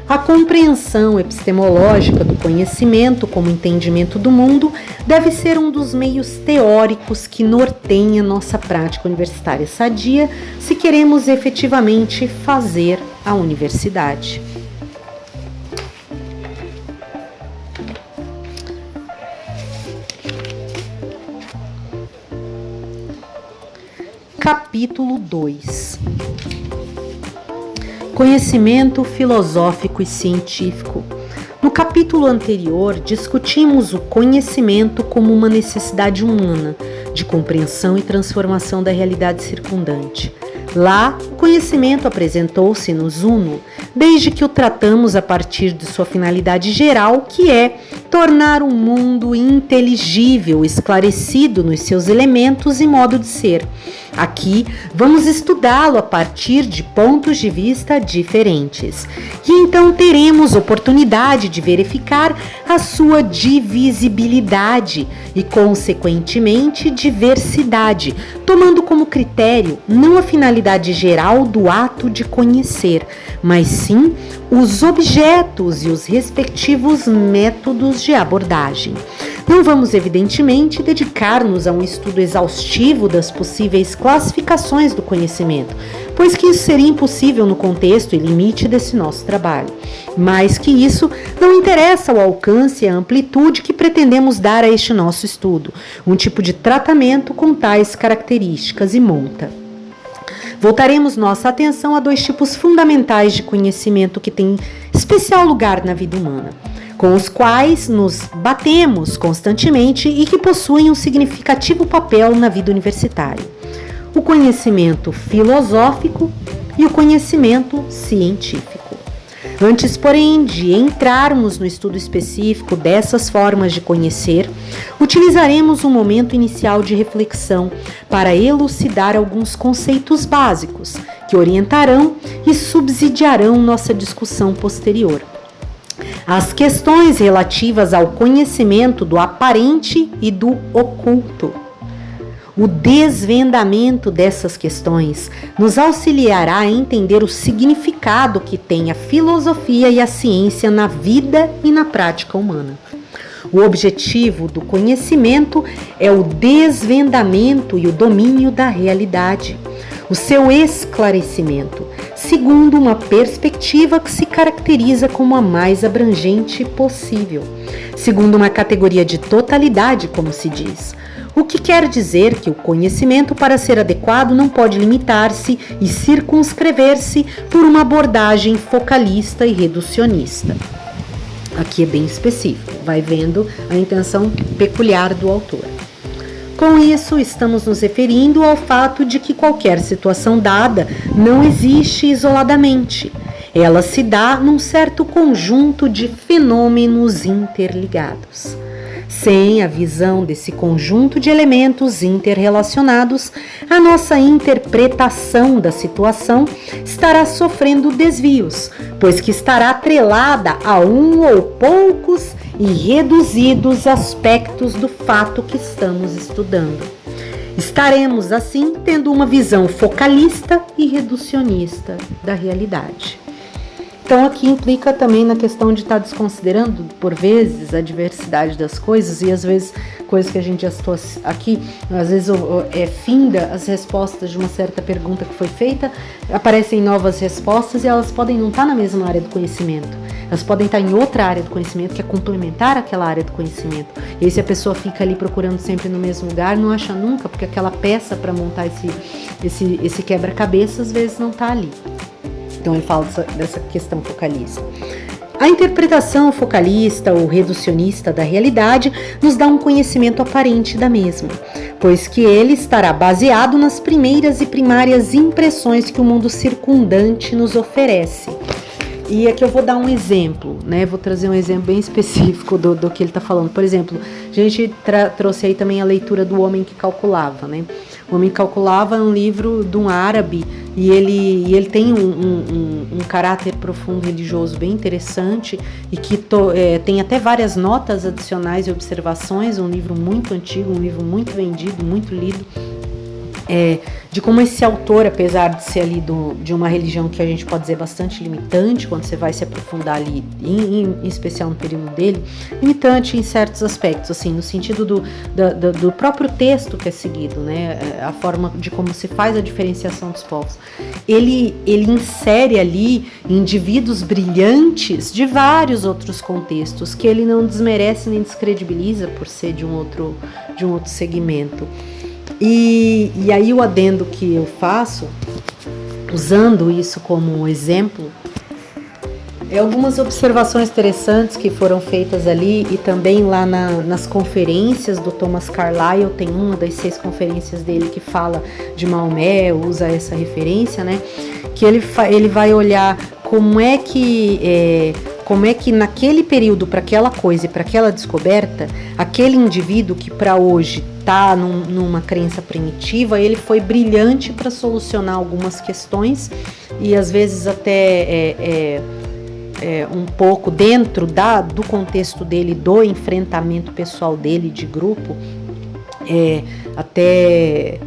A compreensão epistemológica do conhecimento como entendimento do mundo deve ser um dos meios teóricos que norteia nossa prática universitária sadia, se queremos efetivamente fazer a universidade. Capítulo 2. Conhecimento filosófico e científico. No capítulo anterior, discutimos o conhecimento como uma necessidade humana de compreensão e transformação da realidade circundante. Lá, o conhecimento apresentou-se-nos uno, desde que o tratamos a partir de sua finalidade geral, que é tornar o mundo inteligível, esclarecido nos seus elementos e modo de ser. Aqui, vamos estudá-lo a partir de pontos de vista diferentes. E então teremos oportunidade de verificar a sua divisibilidade e, consequentemente, diversidade, tomando como critério não a finalidade geral do ato de conhecer, mas sim os objetos e os respectivos métodos de abordagem. Não vamos, evidentemente, dedicar-nos a um estudo exaustivo das possíveis classificações do conhecimento, pois que isso seria impossível no contexto e limite desse nosso trabalho. Mais que isso, não interessa o alcance e a amplitude que pretendemos dar a este nosso estudo, um tipo de tratamento com tais características e monta. Voltaremos nossa atenção a dois tipos fundamentais de conhecimento que têm especial lugar na vida humana, com os quais nos batemos constantemente e que possuem um significativo papel na vida universitária: o conhecimento filosófico e o conhecimento científico. Antes, porém, de entrarmos no estudo específico dessas formas de conhecer, utilizaremos um momento inicial de reflexão para elucidar alguns conceitos básicos que orientarão e subsidiarão nossa discussão posterior. As questões relativas ao conhecimento do aparente e do oculto. O desvendamento dessas questões nos auxiliará a entender o significado que tem a filosofia e a ciência na vida e na prática humana. O objetivo do conhecimento é o desvendamento e o domínio da realidade, o seu esclarecimento, segundo uma perspectiva que se caracteriza como a mais abrangente possível, segundo uma categoria de totalidade, como se diz. O que quer dizer que o conhecimento, para ser adequado, não pode limitar-se e circunscrever-se por uma abordagem focalista e reducionista. Aqui é bem específico, vai vendo a intenção peculiar do autor. Com isso, estamos nos referindo ao fato de que qualquer situação dada não existe isoladamente. Ela se dá num certo conjunto de fenômenos interligados. Sem a visão desse conjunto de elementos interrelacionados, a nossa interpretação da situação estará sofrendo desvios, pois que estará atrelada a um ou poucos e reduzidos aspectos do fato que estamos estudando. Estaremos, assim, tendo uma visão focalista e reducionista da realidade. Então, aqui implica também na questão de estar desconsiderando, por vezes, a diversidade das coisas e, às vezes, coisas que a gente já citou aqui, às vezes finda as respostas de uma certa pergunta que foi feita, aparecem novas respostas e elas podem não estar na mesma área do conhecimento. Elas podem estar em outra área do conhecimento, que é complementar aquela área do conhecimento. E aí, se a pessoa fica ali procurando sempre no mesmo lugar, não acha nunca, porque aquela peça para montar esse quebra-cabeça, às vezes, não está ali. Então, ele fala dessa questão focalista. A interpretação focalista ou reducionista da realidade nos dá um conhecimento aparente da mesma, pois que ele estará baseado nas primeiras e primárias impressões que o mundo circundante nos oferece. E aqui eu vou dar um exemplo, né? Vou trazer um exemplo bem específico do que ele está falando. Por exemplo, a gente trouxe aí também a leitura do Homem que Calculava, né? O Homem que Calculava é um livro de um árabe e ele tem um caráter profundo religioso bem interessante e que tem até várias notas adicionais e observações. Um livro muito antigo, um livro muito vendido, muito lido. De como esse autor, apesar de ser ali de uma religião que a gente pode dizer bastante limitante, quando você vai se aprofundar ali, em especial no período dele, limitante em certos aspectos, assim, no sentido do próprio texto que é seguido, né, a forma de como se faz a diferenciação dos povos. Ele insere ali indivíduos brilhantes de vários outros contextos, que ele não desmerece nem descredibiliza por ser de um outro segmento. E aí o adendo que eu faço, usando isso como exemplo, é algumas observações interessantes que foram feitas ali e também lá nas conferências do Thomas Carlyle. Tem uma das 6 conferências dele que fala de Maomé, usa essa referência, né? Que ele vai olhar como é que naquele período, para aquela coisa e para aquela descoberta, aquele indivíduo que para hoje está numa crença primitiva, ele foi brilhante para solucionar algumas questões e às vezes até um pouco dentro do contexto dele, do enfrentamento pessoal dele de grupo, até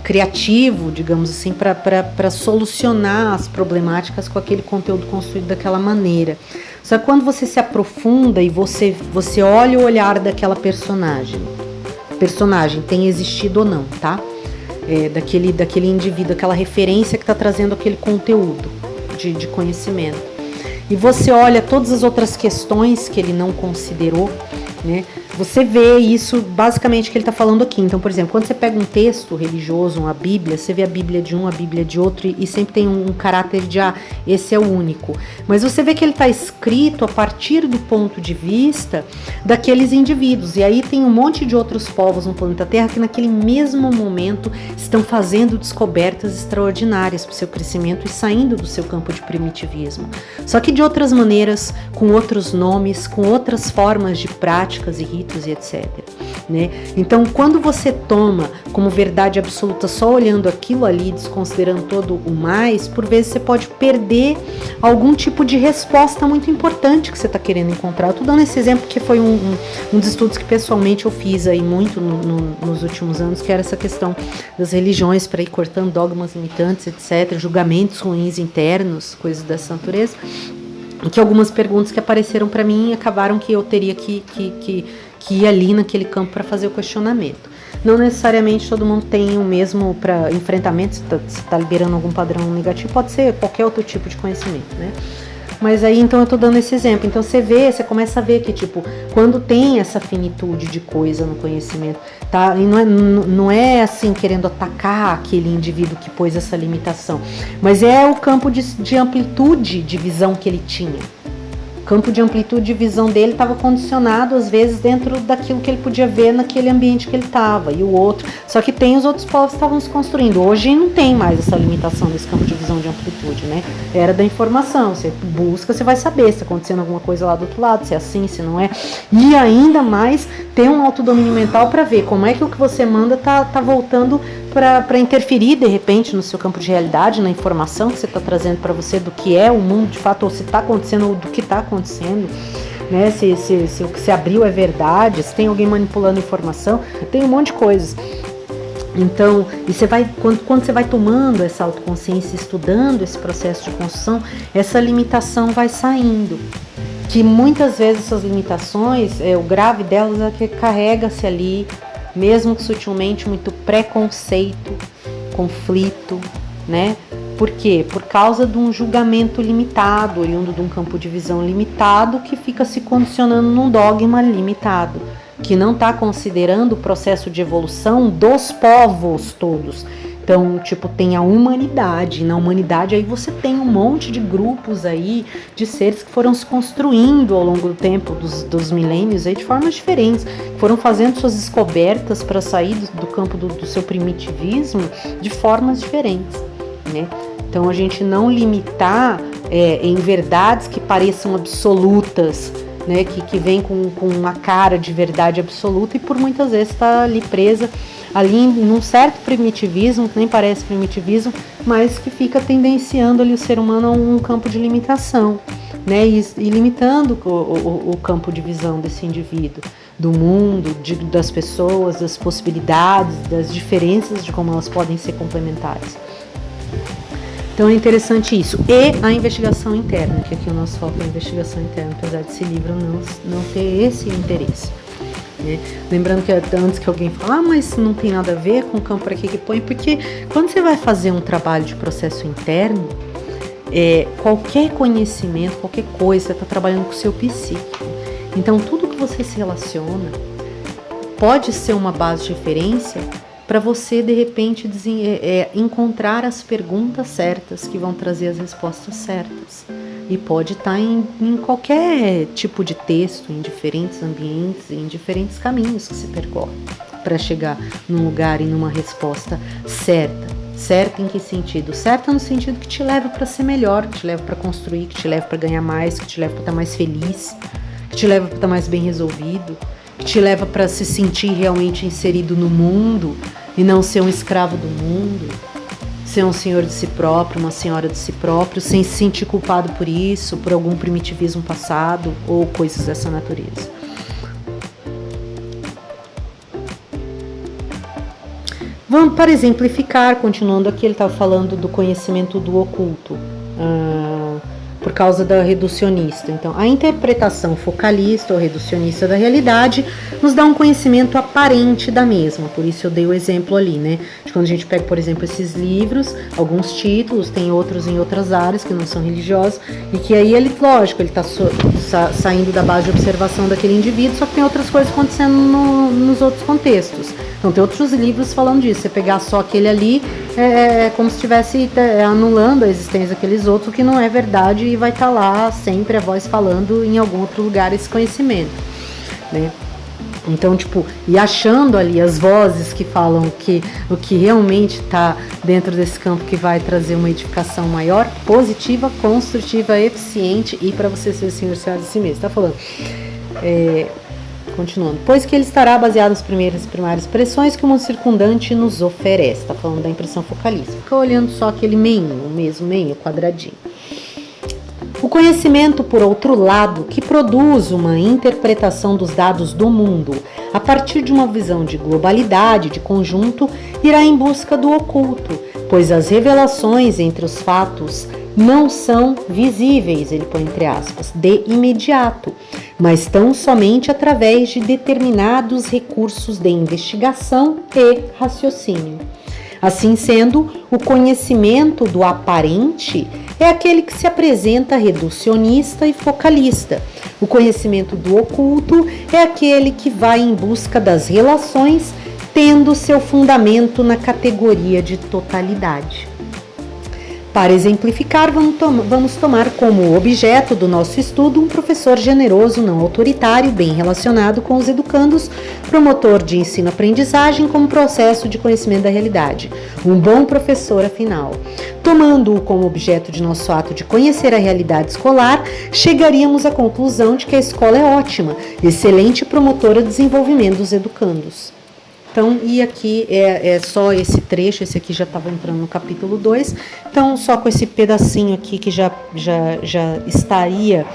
criativo, digamos assim, para solucionar as problemáticas com aquele conteúdo construído daquela maneira. Só que quando você se aprofunda e você olha o olhar daquela personagem tem existido ou não, tá? Daquele indivíduo, aquela referência que está trazendo aquele conteúdo de conhecimento. E você olha todas as outras questões que ele não considerou, né? Você vê isso basicamente que ele está falando aqui. Então, por exemplo, quando você pega um texto religioso, uma Bíblia, você vê a Bíblia de um, a Bíblia de outro, e sempre tem um caráter de, esse é o único. Mas você vê que ele está escrito a partir do ponto de vista daqueles indivíduos. E aí tem um monte de outros povos no planeta Terra que naquele mesmo momento estão fazendo descobertas extraordinárias para o seu crescimento e saindo do seu campo de primitivismo. Só que de outras maneiras, com outros nomes, com outras formas de práticas e ritos e etc. Né? Então, quando você toma como verdade absoluta só olhando aquilo ali, desconsiderando todo o mais, por vezes você pode perder algum tipo de resposta muito importante que você está querendo encontrar. Eu estou dando esse exemplo porque foi um dos estudos que pessoalmente eu fiz aí muito nos últimos anos, que era essa questão das religiões para ir cortando dogmas limitantes, etc., julgamentos ruins internos, coisas dessa natureza. Que algumas perguntas que apareceram para mim acabaram que eu teria que ir ali naquele campo para fazer o questionamento. Não necessariamente todo mundo tem o mesmo para enfrentamento, se está liberando algum padrão negativo, pode ser qualquer outro tipo de conhecimento, né? Mas aí, então, eu tô dando esse exemplo. Então, você começa a ver que, tipo, quando tem essa finitude de coisa no conhecimento, tá? E não é assim, querendo atacar aquele indivíduo que pôs essa limitação, mas é o campo de amplitude de visão que ele tinha. O campo de amplitude de visão dele estava condicionado, às vezes, dentro daquilo que ele podia ver naquele ambiente que ele estava, e o outro. Só que tem os outros povos que estavam se construindo. Hoje não tem mais essa limitação desse campo de visão de amplitude, né? Era da informação. Você busca, você vai saber se está acontecendo alguma coisa lá do outro lado, se é assim, se não é. E ainda mais ter um autodomínio mental para ver como é que o que você manda tá voltando para interferir, de repente, no seu campo de realidade, na informação que você está trazendo para você do que é o mundo de fato, ou se está acontecendo, ou do que está acontecendo, né? Se o que se abriu é verdade, se tem alguém manipulando informação, tem um monte de coisas. Então, e você vai, quando você vai tomando essa autoconsciência, estudando esse processo de construção, essa limitação vai saindo. Que muitas vezes essas limitações, o grave delas é que carrega-se ali, mesmo que sutilmente, muito preconceito, conflito, né? Por quê? Por causa de um julgamento limitado, oriundo de um campo de visão limitado, que fica se condicionando num dogma limitado, que não está considerando o processo de evolução dos povos todos. Então, tipo, tem a humanidade. Na humanidade aí você tem um monte de grupos aí, de seres que foram se construindo ao longo do tempo, dos milênios aí, de formas diferentes, foram fazendo suas descobertas para sair do campo do seu primitivismo de formas diferentes, né? Então, a gente não limitar em verdades que pareçam absolutas, né, que vem com uma cara de verdade absoluta e por muitas vezes está ali presa ali num certo primitivismo, que nem parece primitivismo, mas que fica tendenciando ali o ser humano a um campo de limitação, né, e limitando o campo de visão desse indivíduo, do mundo, das pessoas, das possibilidades, das diferenças de como elas podem ser complementares. Então é interessante isso. E a investigação interna, que aqui o nosso foco é a investigação interna, apesar desse livro não ter esse interesse. Né? Lembrando que antes que alguém fale, mas não tem nada a ver com o campo para que põe, porque quando você vai fazer um trabalho de processo interno, qualquer conhecimento, qualquer coisa, você está trabalhando com o seu psíquico. Então tudo que você se relaciona pode ser uma base de referência para você, de repente, encontrar as perguntas certas que vão trazer as respostas certas. E pode estar em qualquer tipo de texto, em diferentes ambientes, em diferentes caminhos que se percorre para chegar num lugar e numa resposta certa. Certa em que sentido? Certa no sentido que te leva para ser melhor, que te leva para construir, que te leva para ganhar mais, que te leva para estar mais feliz, que te leva para estar mais bem resolvido, que te leva para se sentir realmente inserido no mundo e não ser um escravo do mundo, ser um senhor de si próprio, uma senhora de si próprio, sem se sentir culpado por isso, por algum primitivismo passado ou coisas dessa natureza. Vamos, para exemplificar, continuando aqui, ele estava falando do conhecimento do oculto, por causa da reducionista. Então, a interpretação focalista ou reducionista da realidade nos dá um conhecimento aparente da mesma. Por isso eu dei o exemplo ali, né? De quando a gente pega, por exemplo, esses livros, alguns títulos, tem outros em outras áreas que não são religiosas, e que aí ele, lógico, ele está saindo da base de observação daquele indivíduo, só que tem outras coisas acontecendo nos outros contextos. Então tem outros livros falando disso. Você pegar só aquele ali, é como se estivesse anulando a existência daqueles outros, que não é verdade, e vai estar lá sempre a voz falando em algum outro lugar esse conhecimento, né? Então, e achando ali as vozes que falam o que realmente está dentro desse campo que vai trazer uma edificação maior, positiva, construtiva, eficiente e para você ser senhor senhora de si mesmo. Está falando. Continuando. Pois que ele estará baseado nas primárias expressões que o mundo circundante nos oferece. Está falando da impressão focalista. Fica olhando só aquele meinho, o mesmo meinho, quadradinho. O conhecimento, por outro lado, que produz uma interpretação dos dados do mundo a partir de uma visão de globalidade, de conjunto, irá em busca do oculto, pois as revelações entre os fatos não são visíveis, ele põe entre aspas, de imediato, mas tão somente através de determinados recursos de investigação e raciocínio. Assim sendo, o conhecimento do aparente é aquele que se apresenta reducionista e focalista. O conhecimento do oculto é aquele que vai em busca das relações, tendo seu fundamento na categoria de totalidade. Para exemplificar, vamos tomar como objeto do nosso estudo um professor generoso, não autoritário, bem relacionado com os educandos, promotor de ensino-aprendizagem como processo de conhecimento da realidade. Um bom professor, afinal. Tomando-o como objeto de nosso ato de conhecer a realidade escolar, chegaríamos à conclusão de que a escola é ótima, excelente promotora do desenvolvimento dos educandos. Então, e aqui é só esse trecho, esse aqui já estava entrando no capítulo 2, então só com esse pedacinho aqui que já estaria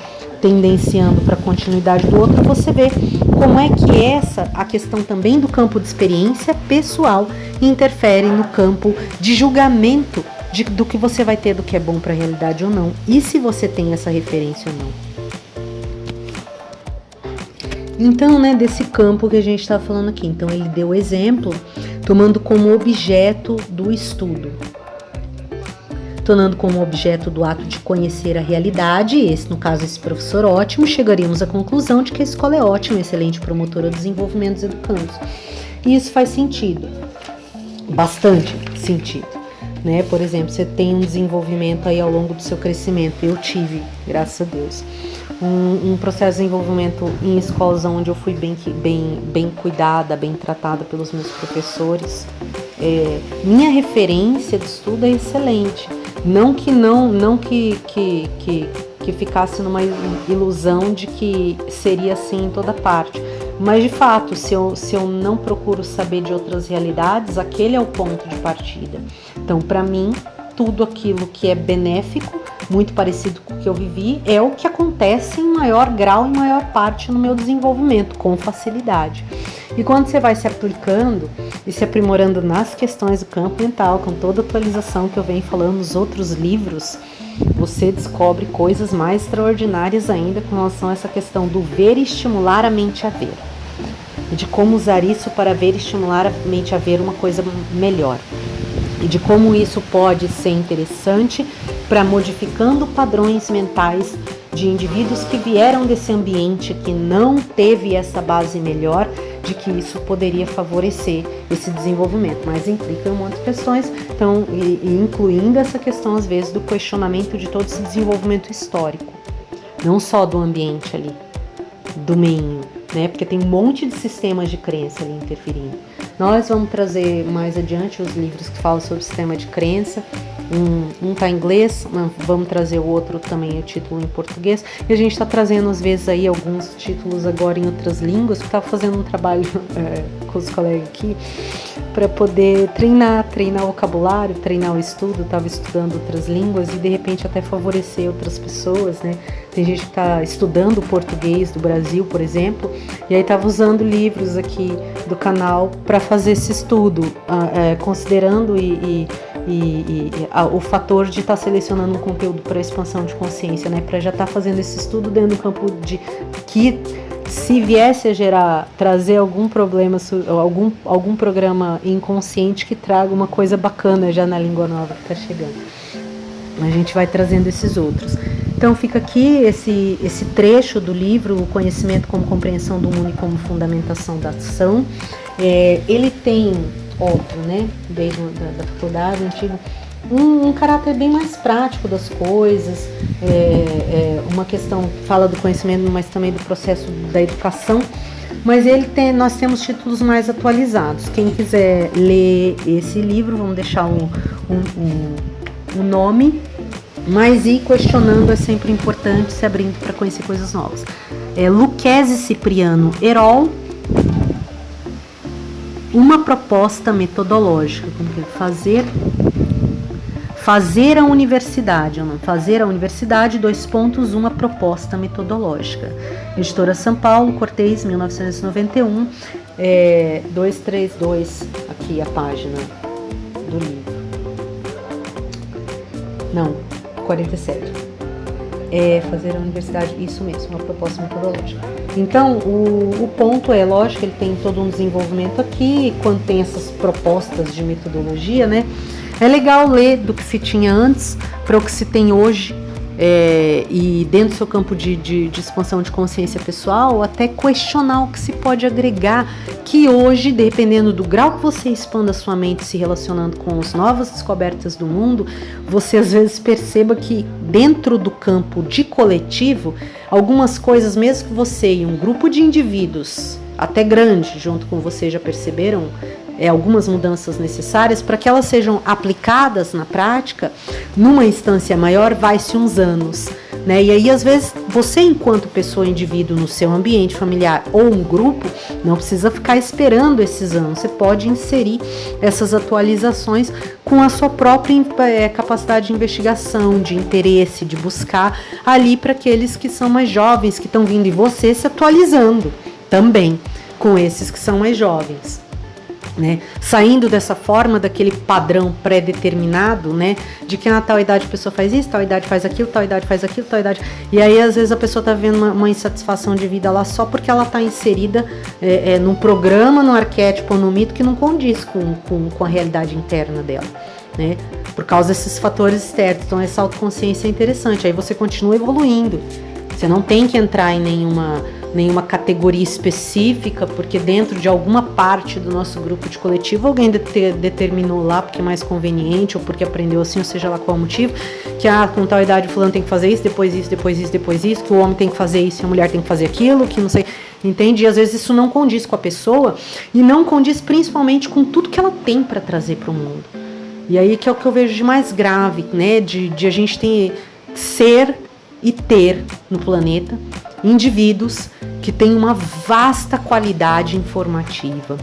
tendenciando para a continuidade do outro, você vê como é que a questão também do campo de experiência pessoal interfere no campo de julgamento do que você vai ter, do que é bom para a realidade ou não, e se você tem essa referência ou não. Então, desse campo que a gente está falando aqui. Então, ele deu exemplo, tomando como objeto do estudo. Tomando como objeto do ato de conhecer a realidade, no caso, esse professor ótimo, chegaríamos à conclusão de que a escola é ótima, excelente promotora do desenvolvimento dos educandos. E isso faz sentido, bastante sentido. Por exemplo, você tem um desenvolvimento aí ao longo do seu crescimento. Eu tive, graças a Deus. Um processo de desenvolvimento em escolas onde eu fui bem cuidada, bem tratada pelos meus professores. Minha referência de estudo é excelente. Não que ficasse numa ilusão de que seria assim em toda parte. Mas, de fato, se eu não procuro saber de outras realidades, aquele é o ponto de partida. Então, para mim, tudo aquilo que é benéfico, muito parecido com o que eu vivi, é o que acontece em maior grau, em maior parte no meu desenvolvimento, com facilidade. E quando você vai se aplicando e se aprimorando nas questões do campo mental, com toda a atualização que eu venho falando nos outros livros, você descobre coisas mais extraordinárias ainda com relação a essa questão do ver e estimular a mente a ver. E de como usar isso para ver e estimular a mente a ver uma coisa melhor. E de como isso pode ser interessante para modificando padrões mentais de indivíduos que vieram desse ambiente que não teve essa base melhor, de que isso poderia favorecer esse desenvolvimento, mas implica um monte de questões, então, incluindo essa questão às vezes do questionamento de todo esse desenvolvimento histórico, não só do ambiente ali, do meio, né? Porque tem um monte de sistemas de crença ali interferindo. Nós vamos trazer mais adiante os livros que falam sobre sistema de crença. Um está em inglês, vamos trazer o outro também, o título em português. E a gente está trazendo às vezes aí alguns títulos agora em outras línguas, porque estava fazendo um trabalho com os colegas aqui para poder treinar o vocabulário, treinar o estudo. Estava estudando outras línguas e de repente até favorecer outras pessoas, né? Tem gente que está estudando o português do Brasil, por exemplo, e aí estava usando livros aqui do canal para fazer esse estudo, considerando o fator de estar selecionando um conteúdo para expansão de consciência, né? Para já estar fazendo esse estudo dentro do campo de que se viesse a trazer algum problema, algum programa inconsciente que traga uma coisa bacana já na língua nova que está chegando. A gente vai trazendo esses outros. Então fica aqui esse trecho do livro, o conhecimento como compreensão do mundo e como fundamentação da ação. Ele tem, óbvio, né, desde da faculdade antiga, um caráter bem mais prático das coisas, uma questão que fala do conhecimento, mas também do processo da educação, mas nós temos títulos mais atualizados. Quem quiser ler esse livro, vamos deixar o nome, mas ir questionando é sempre importante, se abrindo para conhecer coisas novas. Lucchesi Cipriano Herol, uma proposta metodológica, como que fazer a universidade, uma proposta metodológica. Editora São Paulo, Cortez, 1991, 232, aqui a página do livro. Não, 47. Fazer a universidade, isso mesmo, uma proposta metodológica. Então, o ponto é, lógico, ele tem todo um desenvolvimento aqui, quando tem essas propostas de metodologia, né? É legal ler do que se tinha antes para o que se tem hoje, e dentro do seu campo de expansão de consciência pessoal, até questionar o que se pode agregar, que hoje, dependendo do grau que você expanda a sua mente se relacionando com as novas descobertas do mundo, você às vezes perceba que dentro do campo de coletivo, algumas coisas, mesmo que você e um grupo de indivíduos, até grande, junto com você, já perceberam algumas mudanças necessárias, para que elas sejam aplicadas na prática, numa instância maior, vai-se uns anos, né? E aí, às vezes, você, enquanto pessoa, indivíduo, no seu ambiente familiar ou um grupo, não precisa ficar esperando esses anos. Você pode inserir essas atualizações com a sua própria capacidade de investigação, de interesse, de buscar ali para aqueles que são mais jovens, que estão vindo, e você se atualizando também com esses que são mais jovens. Né? Saindo dessa forma, daquele padrão pré-determinado, né? De que na tal idade a pessoa faz isso, tal idade faz aquilo, tal idade faz aquilo, tal idade. E aí, às vezes, a pessoa está vivendo uma insatisfação de vida lá só porque ela está inserida num programa, num arquétipo, num mito que não condiz com a realidade interna dela, né? Por causa desses fatores externos. Então, essa autoconsciência é interessante. Aí você continua evoluindo. Você não tem que entrar em nenhuma categoria específica, porque dentro de alguma parte do nosso grupo de coletivo alguém determinou lá porque é mais conveniente, ou porque aprendeu assim, ou seja lá qual o motivo, que com tal idade o fulano tem que fazer isso, depois isso, depois isso, depois isso, que o homem tem que fazer isso e a mulher tem que fazer aquilo, que não sei, entende? E às vezes isso não condiz com a pessoa, e não condiz principalmente com tudo que ela tem para trazer para o mundo. E aí que é o que eu vejo de mais grave, né? De a gente ser e ter no planeta indivíduos que têm uma vasta qualidade informativa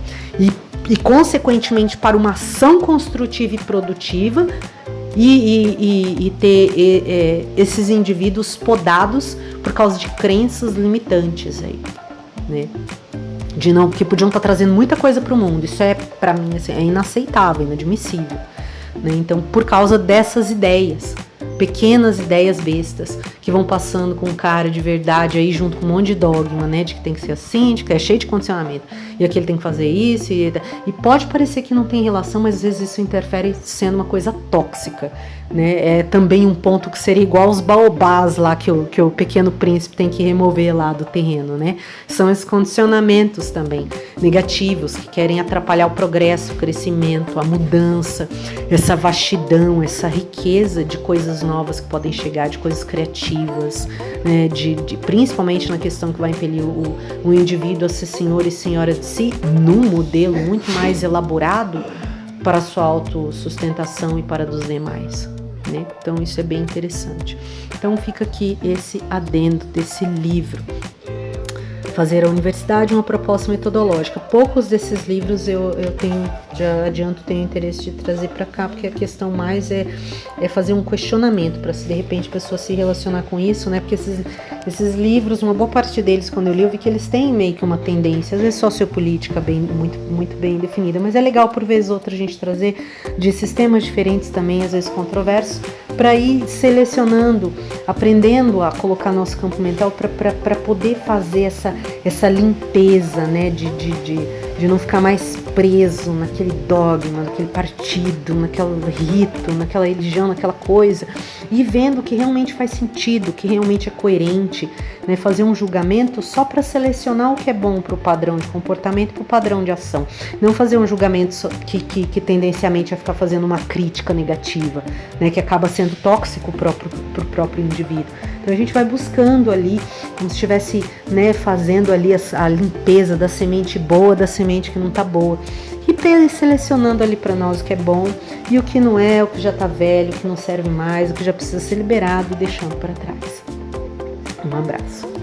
e consequentemente, para uma ação construtiva e produtiva, e ter esses indivíduos podados por causa de crenças limitantes aí, né? Que podiam estar trazendo muita coisa para o mundo. Isso para mim, assim, é inaceitável, inadmissível, né? Então, por causa dessas ideias, pequenas ideias bestas, que vão passando com cara de verdade aí, junto com um monte de dogma, né? De que tem que ser assim, de que é cheio de condicionamento, e aquele tem que fazer isso, e pode parecer que não tem relação, mas às vezes isso interfere sendo uma coisa tóxica, né? É também um ponto que seria igual aos baobás lá, que o Pequeno Príncipe tem que remover lá do terreno, né? São esses condicionamentos também negativos, que querem atrapalhar o progresso, o crescimento, a mudança, essa vastidão, essa riqueza de coisas novas que podem chegar, de coisas criativas, né? Principalmente na questão que vai impelir o indivíduo a ser senhor e senhora de si, num modelo muito mais elaborado para a sua autossustentação e para dos demais, né? Então isso é bem interessante. Então fica aqui esse adendo desse livro. Fazer a Universidade uma proposta metodológica. Poucos desses livros eu tenho, já adianto, tenho interesse de trazer para cá, porque a questão mais é fazer um questionamento, para se de repente a pessoa se relacionar com isso, né? Porque esses livros, uma boa parte deles, quando eu li, eu vi que eles têm meio que uma tendência, às vezes sociopolítica muito bem definida, mas é legal por vezes outra a gente trazer de sistemas diferentes também, às vezes controversos, para ir selecionando, aprendendo a colocar nosso campo mental para poder fazer essa limpeza, né, de não ficar mais preso naquele dogma, naquele partido, naquele rito, naquela religião, naquela coisa, e vendo que realmente faz sentido, que realmente é coerente, né, fazer um julgamento só para selecionar o que é bom para o padrão de comportamento e para o padrão de ação, não fazer um julgamento que tendencialmente vai ficar fazendo uma crítica negativa, né, que acaba sendo tóxico para o próprio indivíduo. Então a gente vai buscando ali, como se estivesse, né, fazendo ali a limpeza da semente boa, da semente que não está boa, e selecionando ali para nós o que é bom e o que não é, o que já está velho, o que não serve mais, o que já precisa ser liberado e deixando para trás. Um abraço.